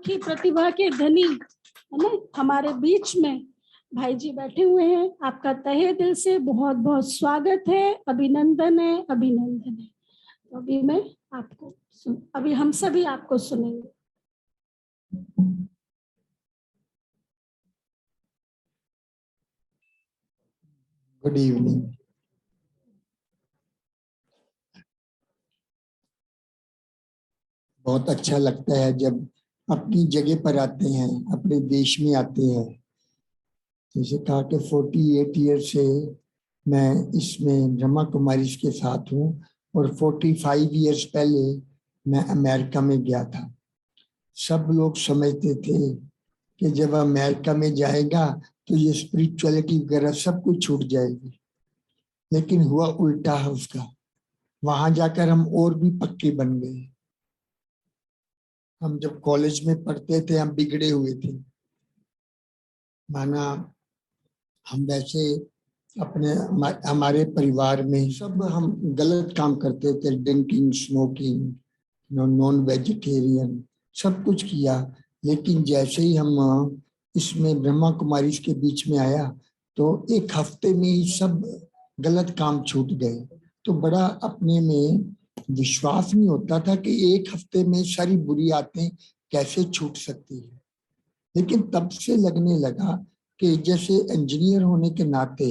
अनोखी प्रतिभा के धनी है ना हमारे बीच में भाई जी बैठे हुए हैं। आपका तहे दिल से बहुत बहुत स्वागत है, अभिनंदन है, अभिनंदन है। तो अभी हम सभी आपको सुनेंगे। Good evening. बहुत अच्छा लगता है जब अपनी जगह पर आते हैं, अपने देश में आते हैं। जैसे कहा कि 48 ईयर से मैं इसमें ब्रह्मा कुमारी के साथ हूँ और 45 ईयर्स पहले मैं अमेरिका में गया था। सब लोग समझते थे कि जब अमेरिका में जाएगा तो ये स्पिरिचुअलिटी वगैरह सब कुछ छूट जाएगी, लेकिन हुआ उल्टा है उसका। वहां जाकर हम और भी पक्के बन गए। हम जब कॉलेज में पढ़ते थे हम बिगड़े हुए थे, माना हम वैसे अपने हमारे परिवार में सब हम गलत काम करते थे, ड्रिंकिंग, स्मोकिंग, नॉन वेजिटेरियन, सब कुछ किया। लेकिन जैसे ही हम इसमें ब्रह्मा कुमारी के बीच में आया तो एक हफ्ते में ही सब गलत काम छूट गए। तो बड़ा अपने में विश्वास नहीं होता था कि एक हफ्ते में सारी बुरी आदतें कैसे छूट सकती है। लेकिन तब से लगने लगा कि जैसे इंजीनियर होने के नाते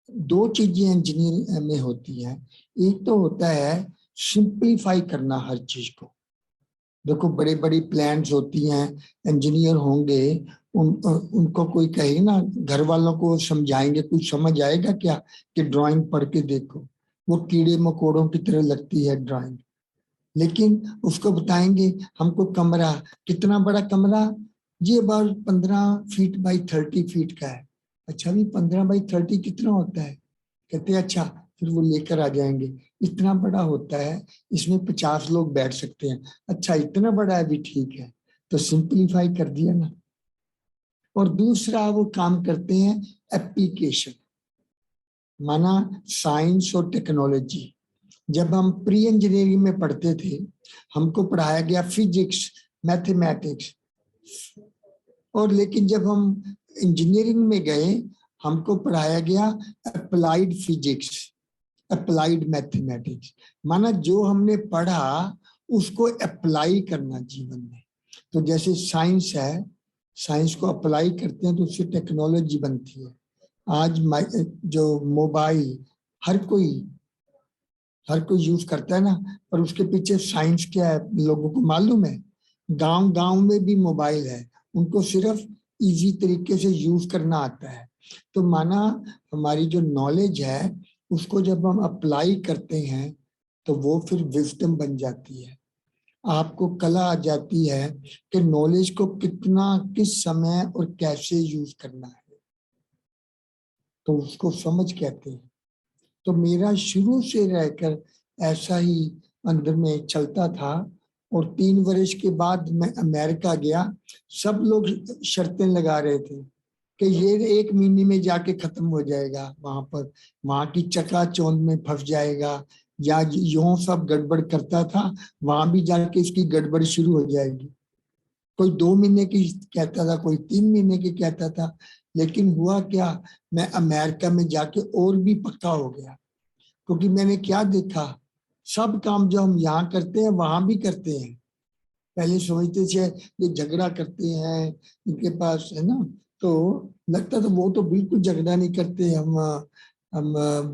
दो चीजें इंजीनियर में होती हैं। एक तो होता है सिंपलीफाई करना हर चीज को। देखो बड़े बड़ी प्लान्स होती हैं, इंजीनियर होंगे, उनको कोई कहे ना, घर वालों को समझाएंगे, कुछ समझ आएगा क्या कि ड्राइंग पढ़ के देखो, वो कीड़े मकोड़ों की तरह लगती है ड्राइंग। लेकिन उसको बताएंगे हमको कमरा, कितना बड़ा कमरा, ये बार 15 फीट बाई 30 फीट का है। अच्छा भी 15 बाई 30 कितना होता है? कहते हैं अच्छा, फिर वो लेकर आ जाएंगे, इतना बड़ा होता है, इसमें 50 लोग बैठ सकते हैं। अच्छा इतना बड़ा है भी, ठीक है, तो सिंपलीफाई कर दिया ना। और दूसरा वो काम करते हैं एप्लीकेशन, माना साइंस और टेक्नोलॉजी। जब हम प्री इंजीनियरिंग में पढ़ते थे हमको पढ़ाया गया फिजिक्स, मैथमेटिक्स, और लेकिन जब हम इंजीनियरिंग में गए हमको पढ़ाया गया अप्लाइड फिजिक्स, अप्लाइड मैथमेटिक्स। माना जो हमने पढ़ा उसको अप्लाई करना जीवन में। तो जैसे साइंस है, साइंस को अप्लाई करते हैं तो उससे टेक्नोलॉजी बनती है। आज जो मोबाइल हर कोई यूज करता है ना, पर उसके पीछे साइंस क्या है लोगों को मालूम है? गांव गांव में भी मोबाइल है, उनको सिर्फ इजी तरीके से यूज करना आता है। तो माना हमारी जो नॉलेज है उसको जब हम अप्लाई करते हैं तो वो फिर विजडम बन जाती है। आपको कला आ जाती है कि नॉलेज को कितना, किस समय और कैसे यूज करना है, तो उसको समझ कहते हैं। तो मेरा शुरू से रहकर ऐसा ही अंदर में चलता था। और 3 वर्ष के बाद मैं अमेरिका गया। सब लोग शर्तें लगा रहे थे कि ये 1 महीने में जाके खत्म हो जाएगा, वहां पर वहां की चकाचौंध में फंस जाएगा, या यूं सब गड़बड़ करता था, वहां भी जाके इसकी गड़बड़ शुरू हो जाएगी। कोई 2 महीने की कहता था, कोई 3 महीने की कहता था। लेकिन हुआ क्या, मैं अमेरिका में जाके और भी पक्का हो गया। क्योंकि मैंने क्या देखा, सब काम जो हम यहाँ करते हैं वहां भी करते हैं। पहले समझते थे ये झगड़ा करते हैं इनके पास है ना, तो लगता था वो तो बिल्कुल झगड़ा नहीं करते। हम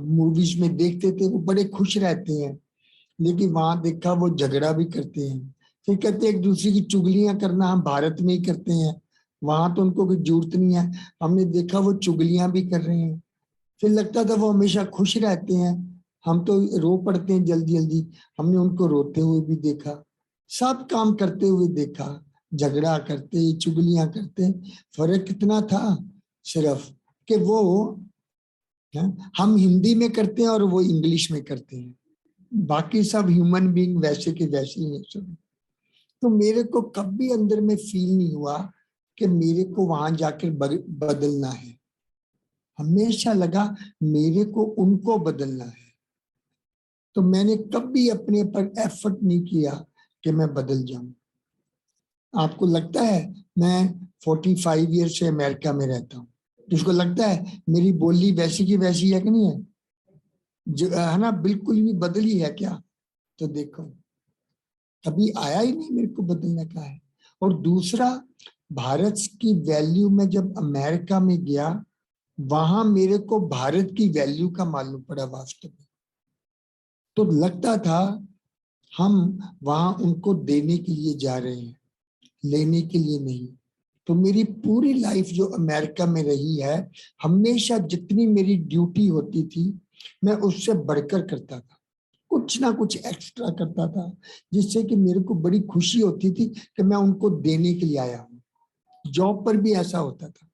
मूवीज में देखते थे वो बड़े खुश रहते हैं, लेकिन वहां देखा वो झगड़ा भी करते हैं। फिर कहते हैं एक दूसरे की चुगलियां करना हम भारत में ही करते हैं, वहां तो उनको कोई जरूरत नहीं है। हमने देखा वो चुगलियां भी कर रहे हैं। फिर लगता था वो हमेशा खुश रहते हैं, हम तो रो पड़ते हैं जल्दी जल्दी। हमने उनको रोते हुए भी देखा, सब काम करते हुए देखा, झगड़ा करते, चुगलियां करते। फर्क कितना था, सिर्फ कि वो हम हिंदी में करते हैं और वो इंग्लिश में करते हैं। बाकी सब ह्यूमन बीइंग वैसे के वैसे ही है सब। तो मेरे को कभी अंदर में फील नहीं हुआ कि मेरे को वहां जाकर बदलना है। हमेशा लगा मेरे को उनको बदलना है। तो मैंने कभी अपने पर एफर्ट नहीं किया कि मैं बदल जाऊं। आपको लगता है मैं 45 ईयर से अमेरिका में रहता हूँ, जिसको लगता है मेरी बोली वैसी की वैसी है कि नहीं है, है ना, बिल्कुल भी बदली है क्या? तो देखो कभी आया ही नहीं मेरे को बदलने का है। और दूसरा, भारत की वैल्यू में जब अमेरिका में गया, वहां मेरे को भारत की वैल्यू का मालूम पड़ा वास्तव में। तो लगता था हम वहां उनको देने के लिए जा रहे हैं, लेने के लिए नहीं। तो मेरी पूरी लाइफ जो अमेरिका में रही है, हमेशा जितनी मेरी ड्यूटी होती थी मैं उससे बढ़कर करता था, कुछ ना कुछ एक्स्ट्रा करता था, जिससे कि मेरे को बड़ी खुशी होती थी कि मैं उनको देने के लिए आया हूँ। जॉब पर भी ऐसा होता था।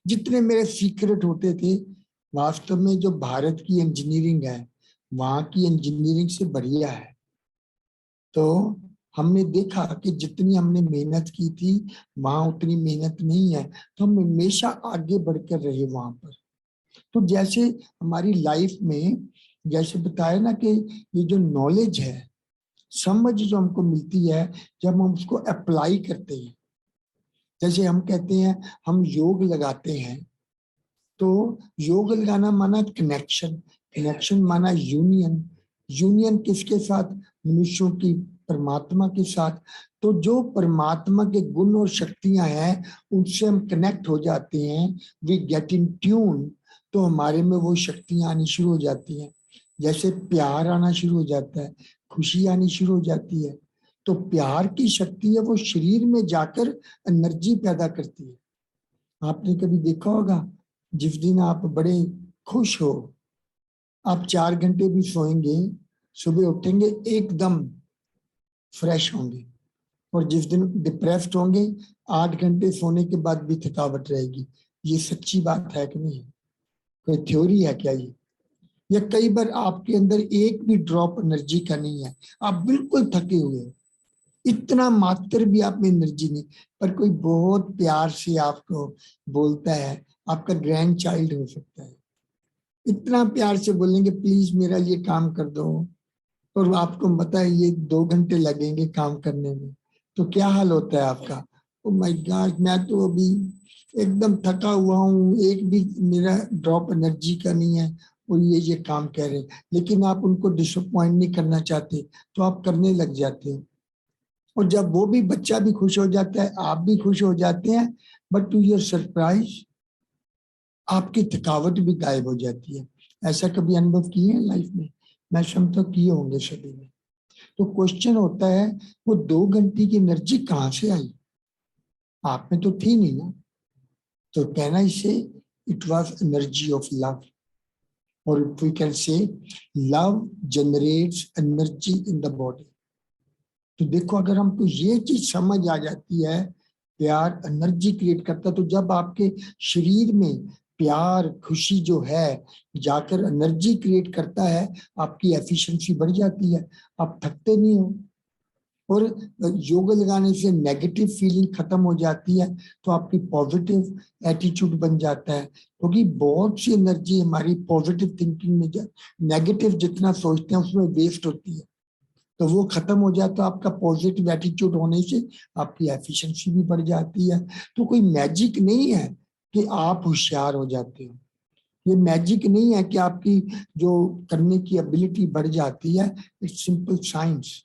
जितने मेरे सीक्रेट होते थे, वास्तव में जो भारत की इंजीनियरिंग है वहां की इंजीनियरिंग से बढ़िया है। तो हमने देखा कि जितनी हमने मेहनत की थी वहां उतनी मेहनत नहीं है, तो हम हमेशा आगे बढ़कर रहे वहां पर। तो जैसे हमारी लाइफ में, जैसे बताया ना कि ये जो नॉलेज है, समझ जो हमको मिलती है जब हम उसको अप्लाई करते हैं, जैसे हम कहते हैं हम योग लगाते हैं, तो योग लगाना माना कनेक्शन, कनेक्शन माना यूनियन, यूनियन किसके साथ? मनुष्यों की परमात्मा के साथ। तो जो परमात्मा के गुण और शक्तियां हैं उनसे हम कनेक्ट हो जाते हैं, वी गेट इन ट्यून, तो हमारे में वो शक्तियां आनी शुरू हो जाती हैं। जैसे प्यार आना शुरू हो जाता है, खुशी आनी शुरू हो जाती है। तो प्यार की शक्ति है वो शरीर में जाकर एनर्जी पैदा करती है। आपने कभी देखा होगा, जिस दिन आप बड़े खुश हो, आप 4 घंटे भी सोएंगे, सुबह उठेंगे एकदम फ्रेश होंगे। और जिस दिन डिप्रेस्ड होंगे, 8 घंटे सोने के बाद भी थकावट रहेगी। ये सच्ची बात है कि नहीं? कोई थ्योरी है क्या ये? या कई बार आपके अंदर एक भी ड्रॉप एनर्जी का नहीं है, आप बिल्कुल थके हुए हो, इतना मात्र भी आप में एनर्जी नहीं, पर कोई बहुत प्यार से आपको बोलता है, आपका ग्रैंड चाइल्ड हो सकता है, इतना प्यार से बोलेंगे प्लीज मेरा ये काम कर दो, और आपको पता है ये 2 घंटे लगेंगे काम करने में, तो क्या हाल होता है आपका? ओ माय गॉड, मैं तो अभी एकदम थका हुआ हूँ, एक भी मेरा ड्रॉप एनर्जी का नहीं है, और ये काम कह रहे हैं। लेकिन आप उनको डिसअपॉइंट नहीं करना चाहते, तो आप करने लग जाते हो। और जब वो भी बच्चा भी खुश हो जाता है, आप भी खुश हो जाते हैं, बट टू योर सरप्राइज आपकी थकावट भी गायब हो जाती है। ऐसा कभी अनुभव किए हैं लाइफ में? मैं समझता हूँ किए होंगे सभी ने। तो क्वेश्चन होता है वो 2 घंटे की एनर्जी कहाँ से आई? आप में तो थी नहीं ना। तो कहना इसे it was energy of love, और we can say love generates energy in the body. तो देखो अगर हमको ये चीज समझ आ जाती है, प्यार एनर्जी क्रिएट करता है, तो जब आपके शरीर में प्यार खुशी जो है जाकर एनर्जी क्रिएट करता है, आपकी एफिशिएंसी बढ़ जाती है, आप थकते नहीं हो। और योग लगाने से नेगेटिव फीलिंग खत्म हो जाती है, तो आपकी पॉजिटिव एटीट्यूड बन जाता है, क्योंकि बहुत सी एनर्जी हमारी पॉजिटिव थिंकिंग में, नेगेटिव जितना सोचते हैं उसमें वेस्ट होती है, तो वो खत्म हो जाए तो आपका पॉजिटिव एटीट्यूड होने से आपकी एफिशिएंसी भी बढ़ जाती है। तो कोई मैजिक नहीं है कि आप होशियार हो जाते हो, ये मैजिक नहीं है कि आपकी जो करने की एबिलिटी बढ़ जाती है। इट्स सिंपल साइंस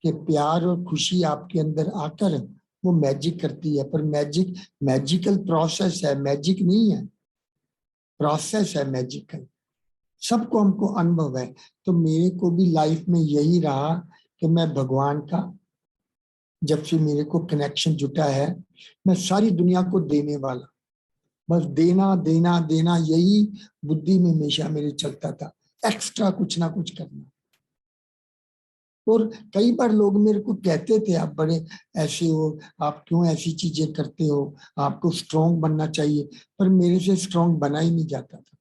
कि प्यार और खुशी आपके अंदर आकर वो मैजिक करती है। पर मैजिक मैजिकल प्रोसेस है, मैजिक नहीं है, प्रोसेस है मैजिकल। सबको हमको अनुभव है। तो मेरे को भी लाइफ में यही रहा कि मैं भगवान का, जब से मेरे को कनेक्शन जुटा है, मैं सारी दुनिया को देने वाला, बस देना देना देना, यही बुद्धि में हमेशा मेरे चलता था, एक्स्ट्रा कुछ ना कुछ करना। और कई बार लोग मेरे को कहते थे आप बड़े ऐसे हो, आप क्यों ऐसी चीजें करते हो, आपको स्ट्रांग बनना चाहिए, पर मेरे से स्ट्रांग बना ही नहीं जाता था।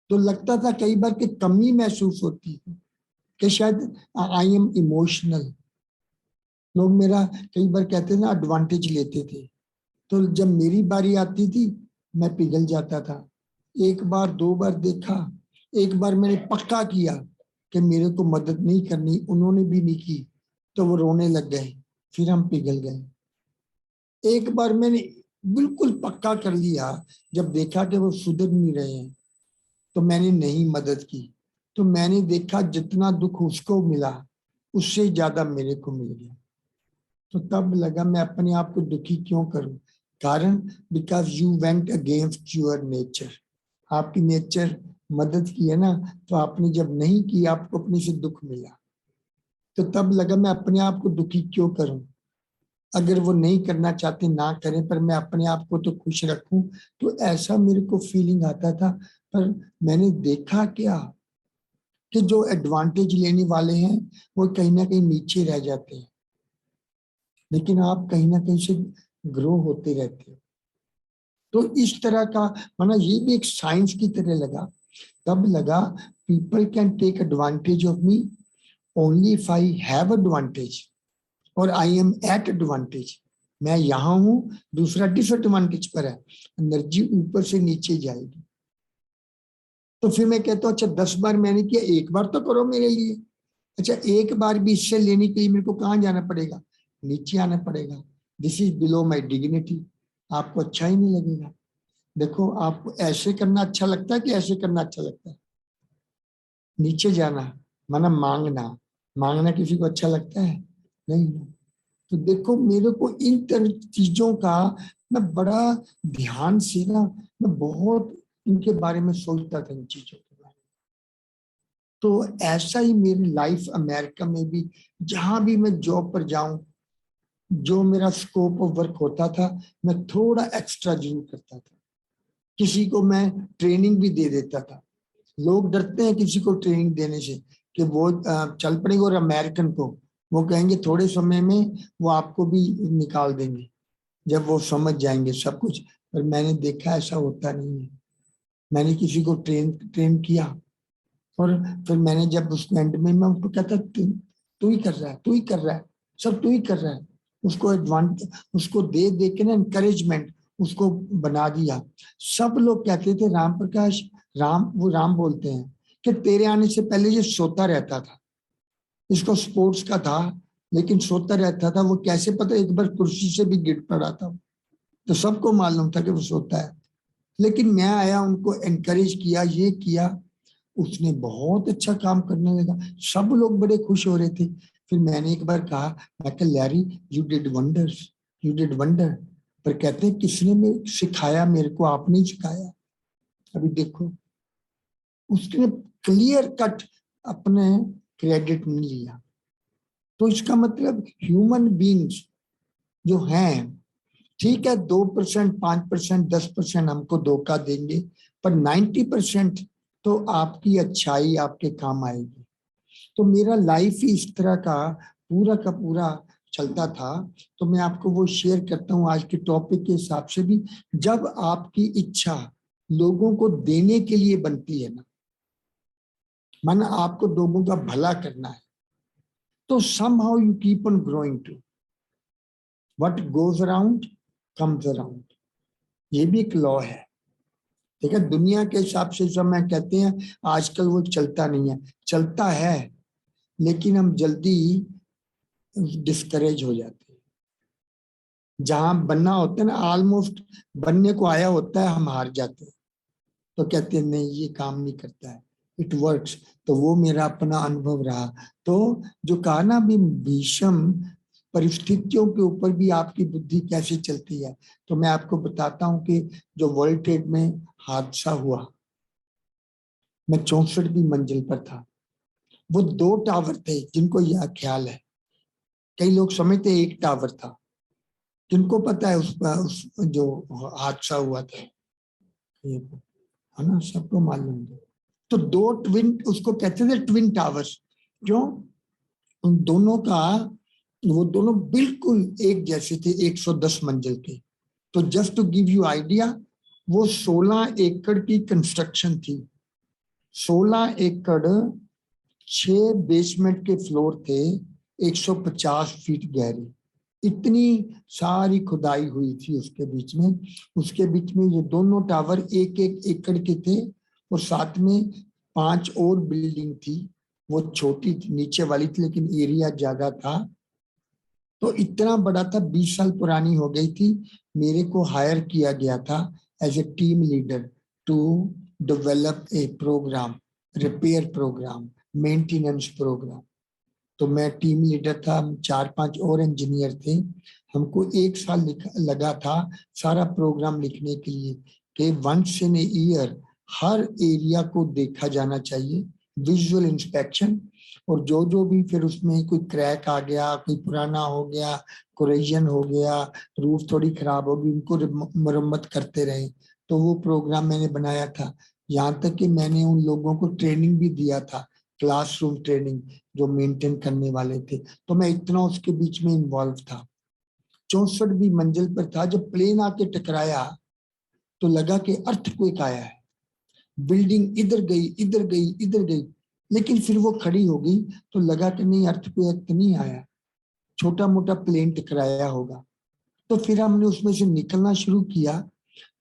तो लगता था कई बार कि कमी महसूस होती है कि शायद आई एम इमोशनल। लोग मेरा कई बार कहते ना एडवांटेज लेते थे, तो जब मेरी बारी आती थी मैं पिघल जाता था। एक बार दो बार देखा, एक बार मैंने पक्का किया कि मेरे को मदद नहीं करनी, उन्होंने भी नहीं की, तो वो रोने लग गए, फिर हम पिघल गए। एक बार मैंने बिल्कुल पक्का कर लिया, जब देखा कि वो सुधर नहीं रहे हैं तो मैंने नहीं मदद की। तो मैंने देखा जितना दुख उसको मिला उससे ज्यादा मेरे को मिल गया। तो तब लगा मैं अपने आप को दुखी क्यों करूं। कारण because you went against your nature. आपकी नेचर मदद की है ना, तो आपने जब नहीं की आपको अपने से दुख मिला। तो तब लगा मैं अपने आप को दुखी क्यों करूं। अगर वो नहीं करना चाहते ना करें, पर मैं अपने आप को तो खुश रखूं। तो ऐसा मेरे को फीलिंग आता था। पर मैंने देखा क्या कि जो एडवांटेज लेने वाले हैं वो कहीं ना कहीं नीचे रह जाते हैं, लेकिन आप कहीं ना कहीं से ग्रो होते रहते हो। तो इस तरह का माना ये भी एक साइंस की तरह लगा। तब लगा people can take advantage of me only if I have advantage और आई एम एट एडवांटेज। मैं यहां हूं, दूसरा डिसएडवांटेज पर है, एनर्जी ऊपर से नीचे जाएगी। तो फिर मैं कहता हूं अच्छा 10 बार मैंने किया, एक बार तो करो मेरे लिए। अच्छा एक बार भी इससे लेने के लिए मेरे को कहां जाना पड़ेगा, नीचे आना पड़ेगा। This is below my dignity. आपको अच्छा ही नहीं लगेगा। देखो आपको ऐसे करना अच्छा लगता है कि ऐसे करना अच्छा लगता है। नीचे जाना माना मांगना, मांगना किसी को अच्छा लगता है नहीं ना। तो देखो मेरे को इन तरह चीजों का मैं बड़ा ध्यान से ना, मैं बहुत इनके बारे में सोचता था, इन चीजों के बारे में। तो ऐसा ही मेरी लाइफ अमेरिका में भी, जहां भी मैं जॉब पर जाऊं, जो मेरा स्कोप ऑफ वर्क होता था मैं थोड़ा एक्स्ट्रा जरूर करता था। किसी को मैं ट्रेनिंग भी दे देता था। लोग डरते हैं किसी को ट्रेनिंग देने से कि वो चल पड़ेंगे, और अमेरिकन को वो कहेंगे थोड़े समय में वो आपको भी निकाल देंगे जब वो समझ जाएंगे सब कुछ। पर मैंने देखा ऐसा होता नहीं है। मैंने किसी को ट्रेन ट्रेन किया, और फिर मैंने जब उसको एंड में मैं उसको कहता तू ही कर रहा है, तू ही कर रहा है, सब तू ही कर रहा है। उसको एडवांटेज उसको दे दे के ना एनकरेजमेंट उसको बना दिया। सब लोग कहते थे राम प्रकाश, राम वो राम बोलते हैं कि तेरे आने से पहले ये सोता रहता था। इसको स्पोर्ट्स का था लेकिन सोता रहता था। वो कैसे पता, एक बार कुर्सी से भी गिर पड़ा था। तो सबको मालूम था कि वो सोता है। लेकिन मैं आया, उनको एनकरेज किया, ये किया, उसने बहुत अच्छा काम करने लगा। सब लोग बड़े खुश हो रहे थे। फिर मैंने एक बार कहा, मैं कहा Larry you did wonders, you did wonder. पर कहते हैं किसने मेरे सिखाया, मेरे को आपने सिखाया। अभी देखो उसने क्लियर कट अपने क्रेडिट नहीं लिया। तो इसका मतलब ह्यूमन बींग्स जो हैं, ठीक है 2%, 5%, 10% हमको धोखा देंगे, पर 90% तो आपकी अच्छाई आपके काम आएगी। तो मेरा लाइफ ही इस तरह का पूरा चलता था। तो मैं आपको वो शेयर करता हूँ आज के टॉपिक के हिसाब से भी। जब आपकी इच्छा लोगों को देने के लिए बनती है ना, माना आपको लोगों का भला करना है, तो somehow you keep on growing too. What goes around comes around. ये भी एक लॉ है। ठीक है, दुनिया के हिसाब से जो मैं कहते हैं आजकल वो चलता नहीं है, चलता है लेकिन हम जल्दी डिस्करेज हो जाते हैं। जहां बनना होता है ना, ऑलमोस्ट बनने को आया होता है, हम हार जाते हैं। तो कहते हैं नहीं ये काम नहीं करता है, इट वर्क्स। तो वो मेरा अपना अनुभव रहा। तो जो कहा ना भी भीषम परिस्थितियों के ऊपर भी आपकी बुद्धि कैसे चलती है। तो मैं आपको बताता हूं कि जो वर्ल्ड ट्रेड में हादसा हुआ, मैं 64वीं मंजिल पर था। वो 2 टावर थे जिनको यह ख्याल है, कई लोग समझते एक टावर था। जिनको पता है उस जो हादसा हुआ था, ये है ना, सबको मालूम है। तो 2 ट्विन उसको कहते थे ट्विन टावर्स। क्यों? उन दोनों का, वो दोनों बिल्कुल एक जैसे थे, 110 मंजिल के। तो just to give you idea, वो 16 एकड़ की कंस्ट्रक्शन थी। 16 एकड़, 6 बेसमेंट के फ्लोर थे, 150 फीट गहरे। इतनी सारी खुदाई हुई थी उसके बीच में। उसके बीच में ये दोनों टावर 1-1 एकड़ के थे, और साथ में 5 और बिल्डिंग थी। वो छोटी थी, नीचे वाली थी, लेकिन एरिया ज्यादा था। तो इतना बड़ा था, 20 साल पुरानी हो गई थी। मेरे को हायर किया गया था as a team leader to develop a program, repair program, maintenance program. तो मैं टीम लीडर था, 4-5 और इंजीनियर थे। हमको 1 साल लगा था सारा प्रोग्राम लिखने के लिए कि वंस इन ए ईयर हर एरिया को देखा जाना चाहिए, विजुअल इंस्पेक्शन। और जो जो भी फिर उसमें कोई क्रैक आ गया, कोई पुराना हो गया, कोरेजन हो गया, रूफ थोड़ी खराब होगी, उनको मरम्मत करते रहे। तो वो प्रोग्राम मैंने बनाया था। यहाँ तक कि मैंने उन लोगों को ट्रेनिंग भी दिया था, क्लासरूम ट्रेनिंग, जो मेंटेन करने वाले थे। तो मैं इतना उसके बीच में इन्वॉल्व था। 64वीं मंजिल पर था, जब प्लेन आके टकराया तो लगा कि अर्थक्वेक आया है। बिल्डिंग इधर गई, इधर गई, इधर गई, लेकिन फिर वो खड़ी हो गई तो लगा कि नहीं, अर्थक्वेक तो नहीं आया, छोटा मोटा प्लेन टकराया होगा। तो फिर हमने उसमें से निकलना शुरू किया।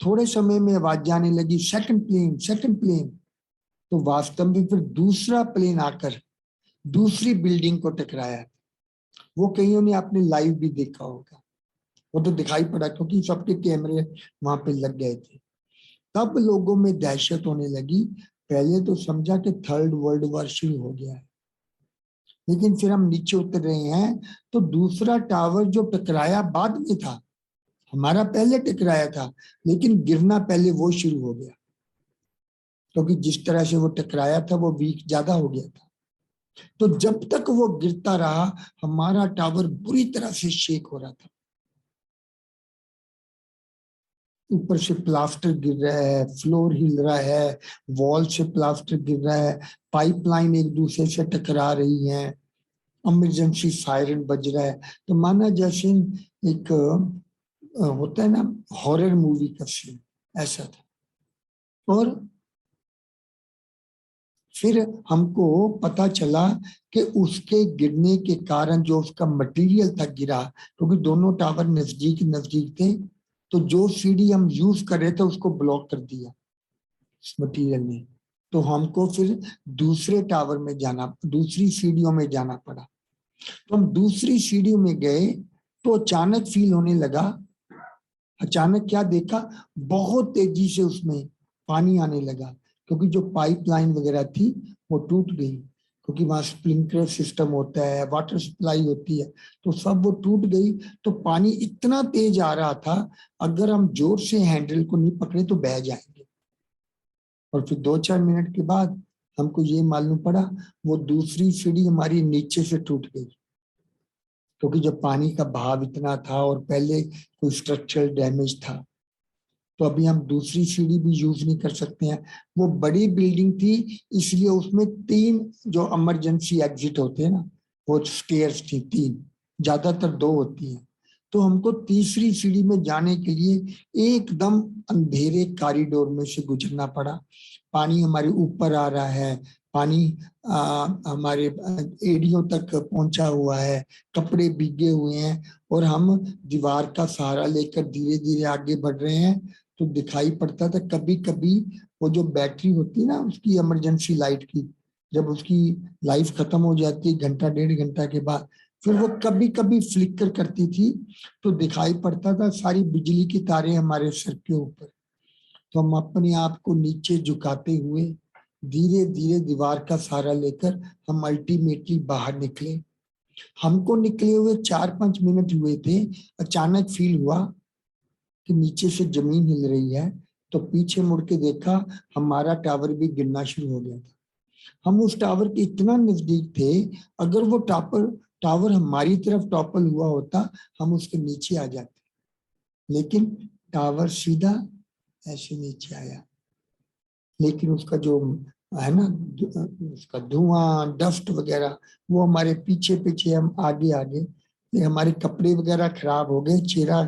थोड़े समय में आवाज आने लगी, सेकंड प्लेन, सेकंड प्लेन। तो वास्तव में फिर दूसरा प्लेन आकर दूसरी बिल्डिंग को टकराया। वो कईयों ने आपने लाइव भी देखा होगा, वो तो दिखाई पड़ा क्योंकि सबके कैमरे वहां पे लग गए थे। तब लोगों में दहशत होने लगी। पहले तो समझा कि थर्ड वर्ल्ड वॉर शुरू हो गया है, लेकिन फिर हम नीचे उतर रहे हैं तो दूसरा टावर जो टकराया बाद में था, हमारा पहले टकराया था, लेकिन गिरना पहले वो शुरू हो गया, क्योंकि जिस तरह से वो टकराया था वो वीक ज्यादा हो गया था। तो जब तक वो गिरता रहा, हमारा टावर बुरी तरह से शेक हो रहा था। ऊपर से प्लास्टर गिर रहा है, फ्लोर हिल रहा है, वॉल से प्लास्टर गिर रहा है, पाइपलाइन एक दूसरे से टकरा रही है, इमरजेंसी सायरन बज रहा है। तो माना जैसे एक होता है ना हॉरर मूवी का सीन, ऐसा था। और फिर हमको पता चला कि उसके गिरने के कारण जो उसका मटेरियल था गिरा, क्योंकि दोनों टावर नजदीक नजदीक थे, तो जो सीढ़ी हम यूज कर रहे थे उसको ब्लॉक कर दिया इस मटेरियल ने। तो हमको फिर दूसरे टावर में जाना, दूसरी सीढ़ियों में जाना पड़ा। तो हम दूसरी सीढ़ी में गए तो अचानक फील होने लगा, अचानक क्या देखा, बहुत तेजी से उसमें पानी आने लगा, क्योंकि जो पाइपलाइन वगैरह थी वो टूट गई, क्योंकि वहां स्प्रिंकलर सिस्टम होता है, वाटर सप्लाई होती है, तो सब वो टूट गई। तो पानी इतना तेज आ रहा था, अगर हम जोर से हैंडल को नहीं पकड़े तो बह जाएंगे। और फिर 2-4 मिनट के बाद हमको ये मालूम पड़ा, वो दूसरी सीढ़ी हमारी नीचे से टूट गई, क्योंकि जब पानी का बहाव इतना था और पहले कोई स्ट्रक्चरल डैमेज था। तो अभी हम दूसरी सीढ़ी भी यूज नहीं कर सकते हैं। वो बड़ी बिल्डिंग थी, इसलिए उसमें 3 जो इमरजेंसी एग्जिट होते हैं ना, वो स्टेयर्स थी 3, ज्यादातर 2 होती हैं। तो हमको तीसरी सीढ़ी में जाने के लिए एकदम अंधेरे कॉरिडोर में से गुजरना पड़ा। पानी हमारे ऊपर आ रहा है, पानी हमारे एड़ियों तक पहुंचा हुआ है, कपड़े भीगे हुए हैं, और हम दीवार का सहारा लेकर धीरे धीरे आगे बढ़ रहे हैं। तो दिखाई पड़ता था कभी कभी वो जो बैटरी होती है ना उसकी, इमरजेंसी लाइट की, जब उसकी लाइफ खत्म हो जाती है 1-1.5 घंटा के बाद, फिर वो कभी कभी फ्लिकर करती थी, तो दिखाई पड़ता था सारी बिजली की तारें हमारे सर के ऊपर। तो हम अपने आप को नीचे झुकाते हुए धीरे धीरे दीवार का सहारा लेकर हम अल्टीमेटली बाहर निकले। हमको निकले हुए 4-5 मिनट हुए थे, अचानक फील हुआ कि नीचे से जमीन हिल रही है। तो पीछे मुड़ के देखा, हमारा टावर भी गिरना शुरू हो गया था। हम उस टावर के इतना नजदीक थे, अगर वो टावर हमारी तरफ टॉपल हुआ होता, हम उसके नीचे आ जाते, लेकिन टावर सीधा ऐसे नीचे आया। लेकिन उसका जो है ना, उसका धुआं, डस्ट वगैरह, वो हमारे पीछे पीछे, हम आगे आगे, हमारे कपड़े वगैरह खराब हो गए, चेहरा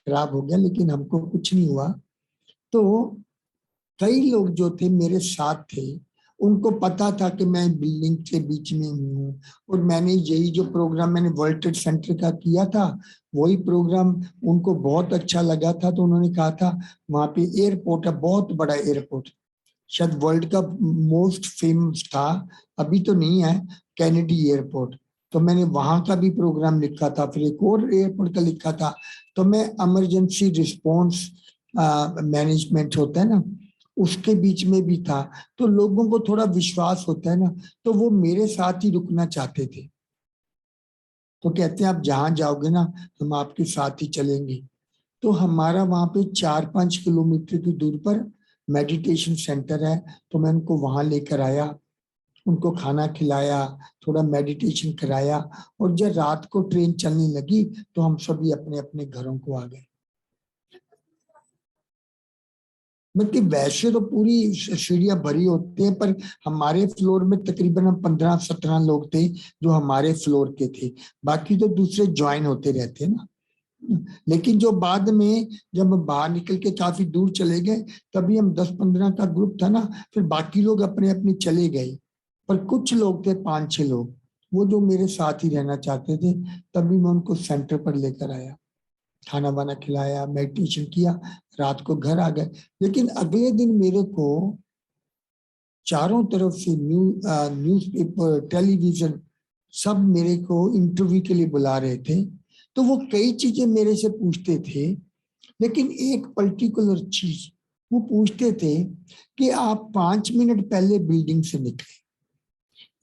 खराब हो गया, लेकिन हमको कुछ नहीं हुआ। तो कई लोग जो थे मेरे साथ थे, उनको पता था कि मैं बिल्डिंग के बीच में हूँ, और मैंने यही जो प्रोग्राम मैंने वर्ल्ड ट्रेड सेंटर का किया था, वही प्रोग्राम उनको बहुत अच्छा लगा था। तो उन्होंने कहा था, वहां पे एयरपोर्ट है, बहुत बड़ा एयरपोर्ट, शायद वर्ल्ड का मोस्ट फेमस था, अभी तो नहीं है, कैनेडी एयरपोर्ट। तो मैंने वहां का भी प्रोग्राम लिखा था, फिर एक और एयरपोर्ट का लिखा था। तो मैं इमरजेंसी रिस्पॉन्स मैनेजमेंट होता है ना, उसके बीच में भी था। तो लोगों को थोड़ा विश्वास होता है ना, तो वो मेरे साथ ही रुकना चाहते थे। तो कहते हैं आप जहां जाओगे ना, हम आपके साथ ही चलेंगे। तो हमारा वहां पे 4-5 किलोमीटर की दूर पर मेडिटेशन सेंटर है। तो मैं उनको वहां लेकर आया, उनको खाना खिलाया, थोड़ा मेडिटेशन कराया। और जब रात को ट्रेन चलने लगी तो हम सभी अपने अपने घरों को आ गए। मतलब वैसे तो पूरी सीढ़ियां भरी होती हैं, पर हमारे फ्लोर में तकरीबन हम 15-17 लोग थे जो हमारे फ्लोर के थे। बाकी तो दूसरे ज्वाइन होते रहते हैं ना। लेकिन जो बाद में जब हम बाहर निकल के काफी दूर चले गए, तभी हम 10-15 का ग्रुप था ना, फिर बाकी लोग अपने अपने चले गए। पर कुछ लोग थे, 5-6 लोग, वो जो मेरे साथ ही रहना चाहते थे। तभी मैं उनको सेंटर पर लेकर आया, खाना वाना खिलाया, मेडिटेशन किया, रात को घर आ गए। लेकिन अगले दिन मेरे को चारों तरफ से न्यूज़पेपर, टेलीविजन, सब मेरे को इंटरव्यू के लिए बुला रहे थे। तो वो कई चीजें मेरे से पूछते थे, लेकिन एक पर्टिकुलर चीज वो पूछते थे कि आप 5 मिनट पहले बिल्डिंग से निकले।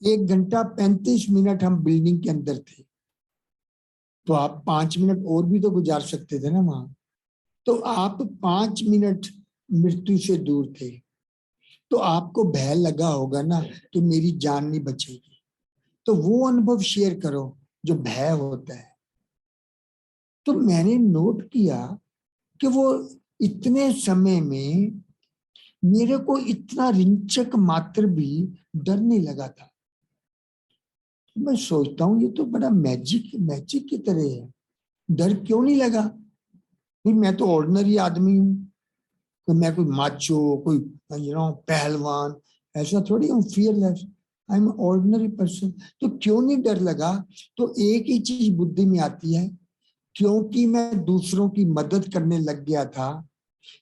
1 घंटा 35 मिनट हम बिल्डिंग के अंदर थे, तो आप 5 मिनट और भी तो गुजार सकते थे ना वहां। तो आप 5 मिनट मृत्यु से दूर थे। तो आपको भय लगा होगा ना कि मेरी जान नहीं बचेगी। तो वो अनुभव शेयर करो जो भय होता है। तो मैंने नोट किया कि वो इतने समय में मेरे को इतना रिंचक मात्र भी डर नहीं लगा था। मैं सोचता हूँ ये तो बड़ा मैजिक मैजिक की तरह है। डर क्यों नहीं लगा? भाई मैं तो ऑर्डिनरी आदमी हूँ, कोई मैं कोई माचो, कोई पहलवान, ऐसा थोड़ी हूँ fearless. I am ordinary person. तो क्यों नहीं डर लगा? तो एक ही चीज बुद्धि में आती है, क्योंकि मैं दूसरों की मदद करने लग गया था,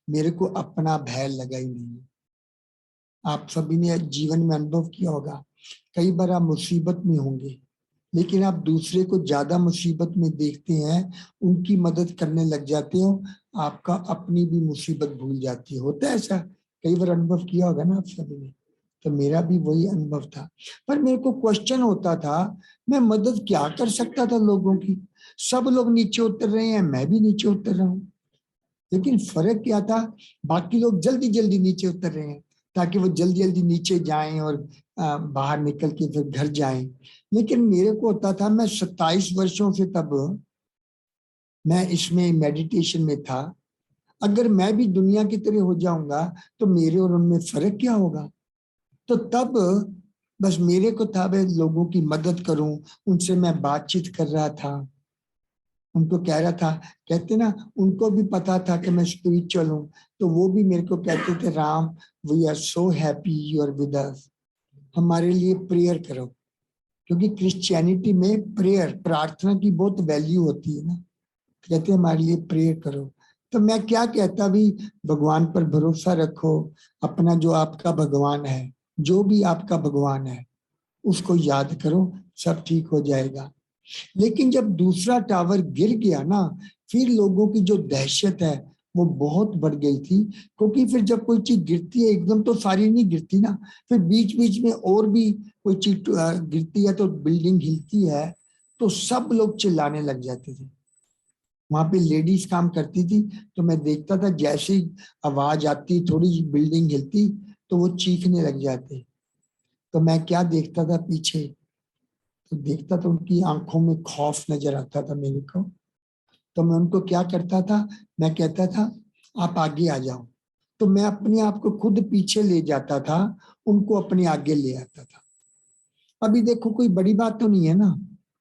मेरे को अपना भय लगा ही नहीं। आप सभी ने जीवन में अनुभव किया होगा, कई बार आप मुसीबत में होंगे, लेकिन आप दूसरे को ज्यादा मुसीबत में देखते हैं, उनकी मदद करने लग जाते हो, आपका अपनी भी मुसीबत भूल जाती है। होता है ऐसा, कई बार अनुभव किया होगा ना आप सभी ने। तो मेरा भी वही अनुभव था। पर मेरे को क्वेश्चन होता था, मैं मदद क्या कर सकता था लोगों की? सब लोग नीचे उतर रहे हैं, मैं भी नीचे उतर रहा हूँ। लेकिन फर्क क्या था, बाकी लोग जल्दी जल्दी नीचे उतर रहे हैं ताकि वो जल्दी जल्दी नीचे जाएं और बाहर निकल के फिर घर जाएं। लेकिन मेरे को होता था, मैं 27 वर्षों से तब मैं इसमें मेडिटेशन में था। अगर मैं भी दुनिया की तरह हो जाऊंगा तो मेरे और उनमें फर्क क्या होगा? तो तब बस मेरे को था मैं लोगों की मदद करूं, उनसे मैं बातचीत कर रहा था, उनको कह रहा था। कहते ना, उनको भी पता था कि मैं स्पिरिचुअल हूँ, तो वो भी मेरे को कहते थे, Ram we are so happy you are with us, हमारे लिए प्रेयर करो। क्योंकि क्रिश्चियनिटी में प्रेयर, प्रार्थना की बहुत वैल्यू होती है ना। कहते हमारे लिए प्रेयर करो। तो मैं क्या कहता भी, भगवान पर भरोसा रखो, अपना जो आपका भगवान है, जो भी आपका भगवान है उसको याद करो, सब ठीक हो जाएगा। लेकिन जब दूसरा टावर गिर गया ना, फिर लोगों की जो दहशत है वो बहुत बढ़ गई थी। क्योंकि फिर जब कोई चीज गिरती है एकदम तो सारी नहीं गिरती ना, फिर बीच बीच में और भी कोई चीज गिरती है तो बिल्डिंग हिलती है, तो सब लोग चिल्लाने लग जाते थे। वहां पे लेडीज काम करती थी, तो मैं देखता था जैसे ही आवाज आती, थोड़ी सी बिल्डिंग हिलती, तो वो चीखने लग जाते। तो मैं क्या देखता था पीछे, तो देखता था उनकी आंखों में खौफ नजर आता था मेरे को। तो मैं उनको क्या करता था, मैं कहता था आप आगे आ जाओ। तो मैं अपने आप को खुद पीछे ले जाता था, उनको अपने आगे ले आता था। अभी देखो कोई बड़ी बात तो नहीं है ना,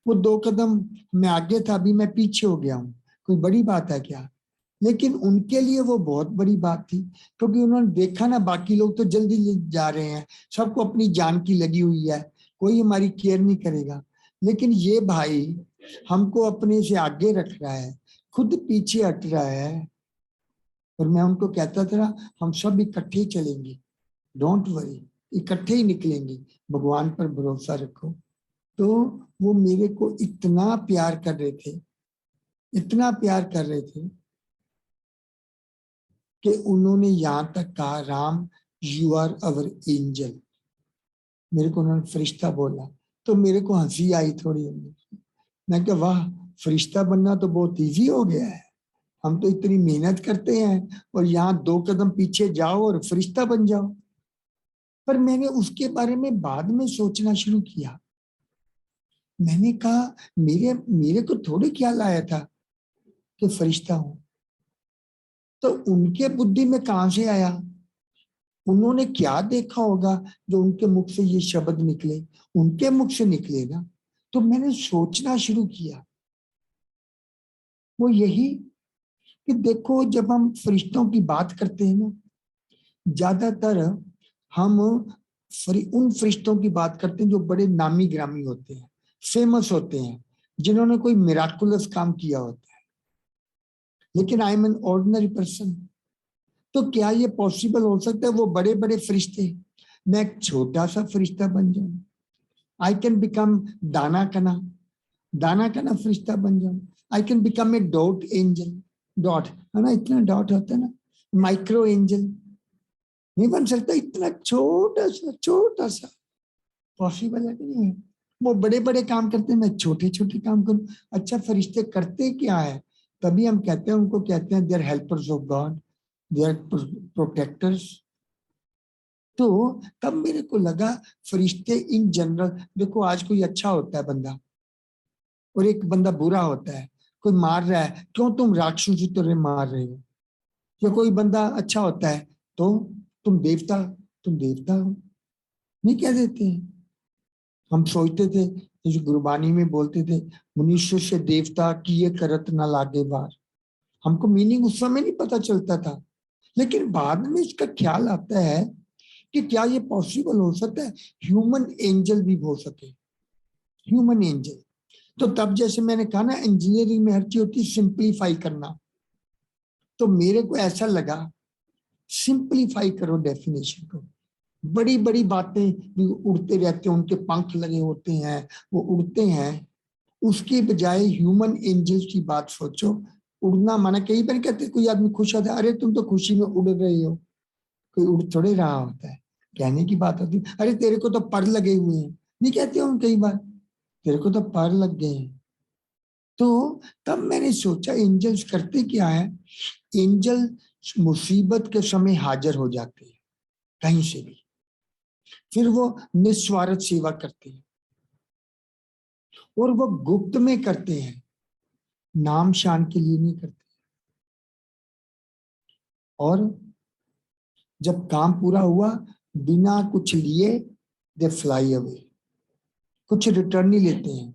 वो 2 कदम मैं आगे था, अभी मैं पीछे हो गया हूँ, कोई बड़ी बात है क्या? लेकिन उनके लिए वो बहुत बड़ी बात थी, क्योंकि उन्होंने देखा ना बाकी लोग तो जल्दी जा रहे हैं, सबको अपनी जान की लगी हुई है, कोई हमारी केयर नहीं करेगा। लेकिन ये भाई हमको अपने से आगे रख रहा है, खुद पीछे हट रहा है। और मैं उनको कहता था, हम सब इकट्ठे चलेंगे, डोंट वरी, इकट्ठे ही निकलेंगे, भगवान पर भरोसा रखो। तो वो मेरे को इतना प्यार कर रहे थे, इतना प्यार कर रहे थे कि उन्होंने यहां तक कहा, Ram you are our angel. मेरे को उन्होंने फरिश्ता बोला तो मेरे को हंसी आई थोड़ी। मैं कहा वाह, फरिश्ता बनना तो बहुत इजी हो गया है, हम तो इतनी मेहनत करते हैं और यहाँ 2 कदम पीछे जाओ और फरिश्ता बन जाओ। पर मैंने उसके बारे में बाद में सोचना शुरू किया। मैंने कहा मेरे मेरे को थोड़े ख्याल आया था कि फरिश्ता हूं, तो उनके बुद्धि में कहां से आया? उन्होंने क्या देखा होगा जो उनके मुख से ये शब्द निकले? उनके मुख से निकले ना। तो मैंने सोचना शुरू किया, वो यही कि देखो जब हम फरिश्तों की बात करते हैं ना, ज्यादातर हम उन फरिश्तों की बात करते हैं जो बड़े नामी ग्रामी होते हैं, फेमस होते हैं, जिन्होंने कोई मिराकुलस काम किया होता है। लेकिन I am an ordinary person, तो क्या ये पॉसिबल हो सकता है वो बड़े बड़े फरिश्ते, मैं एक छोटा सा फरिश्ता बन जाऊं? आई कैन बिकम दाना कना फरिश्ता बन जाऊं। I can become a dot angel, dot है ना, इतना डॉट होता है ना, माइक्रो एंजल नहीं बन सकता, इतना छोटा सा पॉसिबल है कि नहीं? वो बड़े बड़े काम करते हैं, मैं छोटे छोटे काम करूं। अच्छा फरिश्ते करते क्या है? तभी हम कहते हैं, उनको कहते हैं they are helpers of God, they are protectors. तो तब मेरे को लगा फरिश्ते इन जनरल, देखो आज कोई अच्छा होता है बंदा और एक बंदा बुरा होता है, कोई मार रहा है, क्यों तुम राक्षसी तरह मार रहे हो? या कोई बंदा अच्छा होता है तो तुम देवता हो, नहीं कह देते हैं? हम सोचते थे, जो गुरबानी में बोलते थे, मनुष्य से देवता किए करत ना लागे बार। हमको मीनिंग उस समय नहीं पता चलता था, लेकिन बाद में इसका ख्याल आता है कि क्या ये पॉसिबल हो सकता है ह्यूमन एंजल भी हो सके, ह्यूमन एंजल। तो तब जैसे मैंने कहा ना, इंजीनियरिंग में हर चीज होती है सिंप्लीफाई करना, तो मेरे को ऐसा लगा सिंप्लीफाई करो डेफिनेशन को। बड़ी बड़ी बातें भी उड़ते रहते हैं, उनके पंख लगे होते हैं, वो उड़ते हैं, उसके बजाय ह्यूमन एंजल्स की बात सोचो। उड़ना माना, कई बार कहते कोई आदमी खुश होता है, अरे तुम तो खुशी में उड़ रहे हो, कोई उड़ थोड़े रहा होता है, कहने की बात होती है, अरे तेरे को तो पर लगे हुए हैं, नहीं कहते हो कई बार, तेरे को तो पर लग गए हैं। तो तब मैंने सोचा एंजल्स करते क्या है? एंजल मुसीबत के समय हाजिर हो जाते हैं कहीं से भी, फिर वो निस्वार्थ सेवा करते हैं और वो गुप्त में करते हैं, नाम शान के लिए नहीं करते। और जब काम पूरा हुआ, बिना कुछ लिए दे फ्लाई अवे, कुछ रिटर्न नहीं लेते हैं,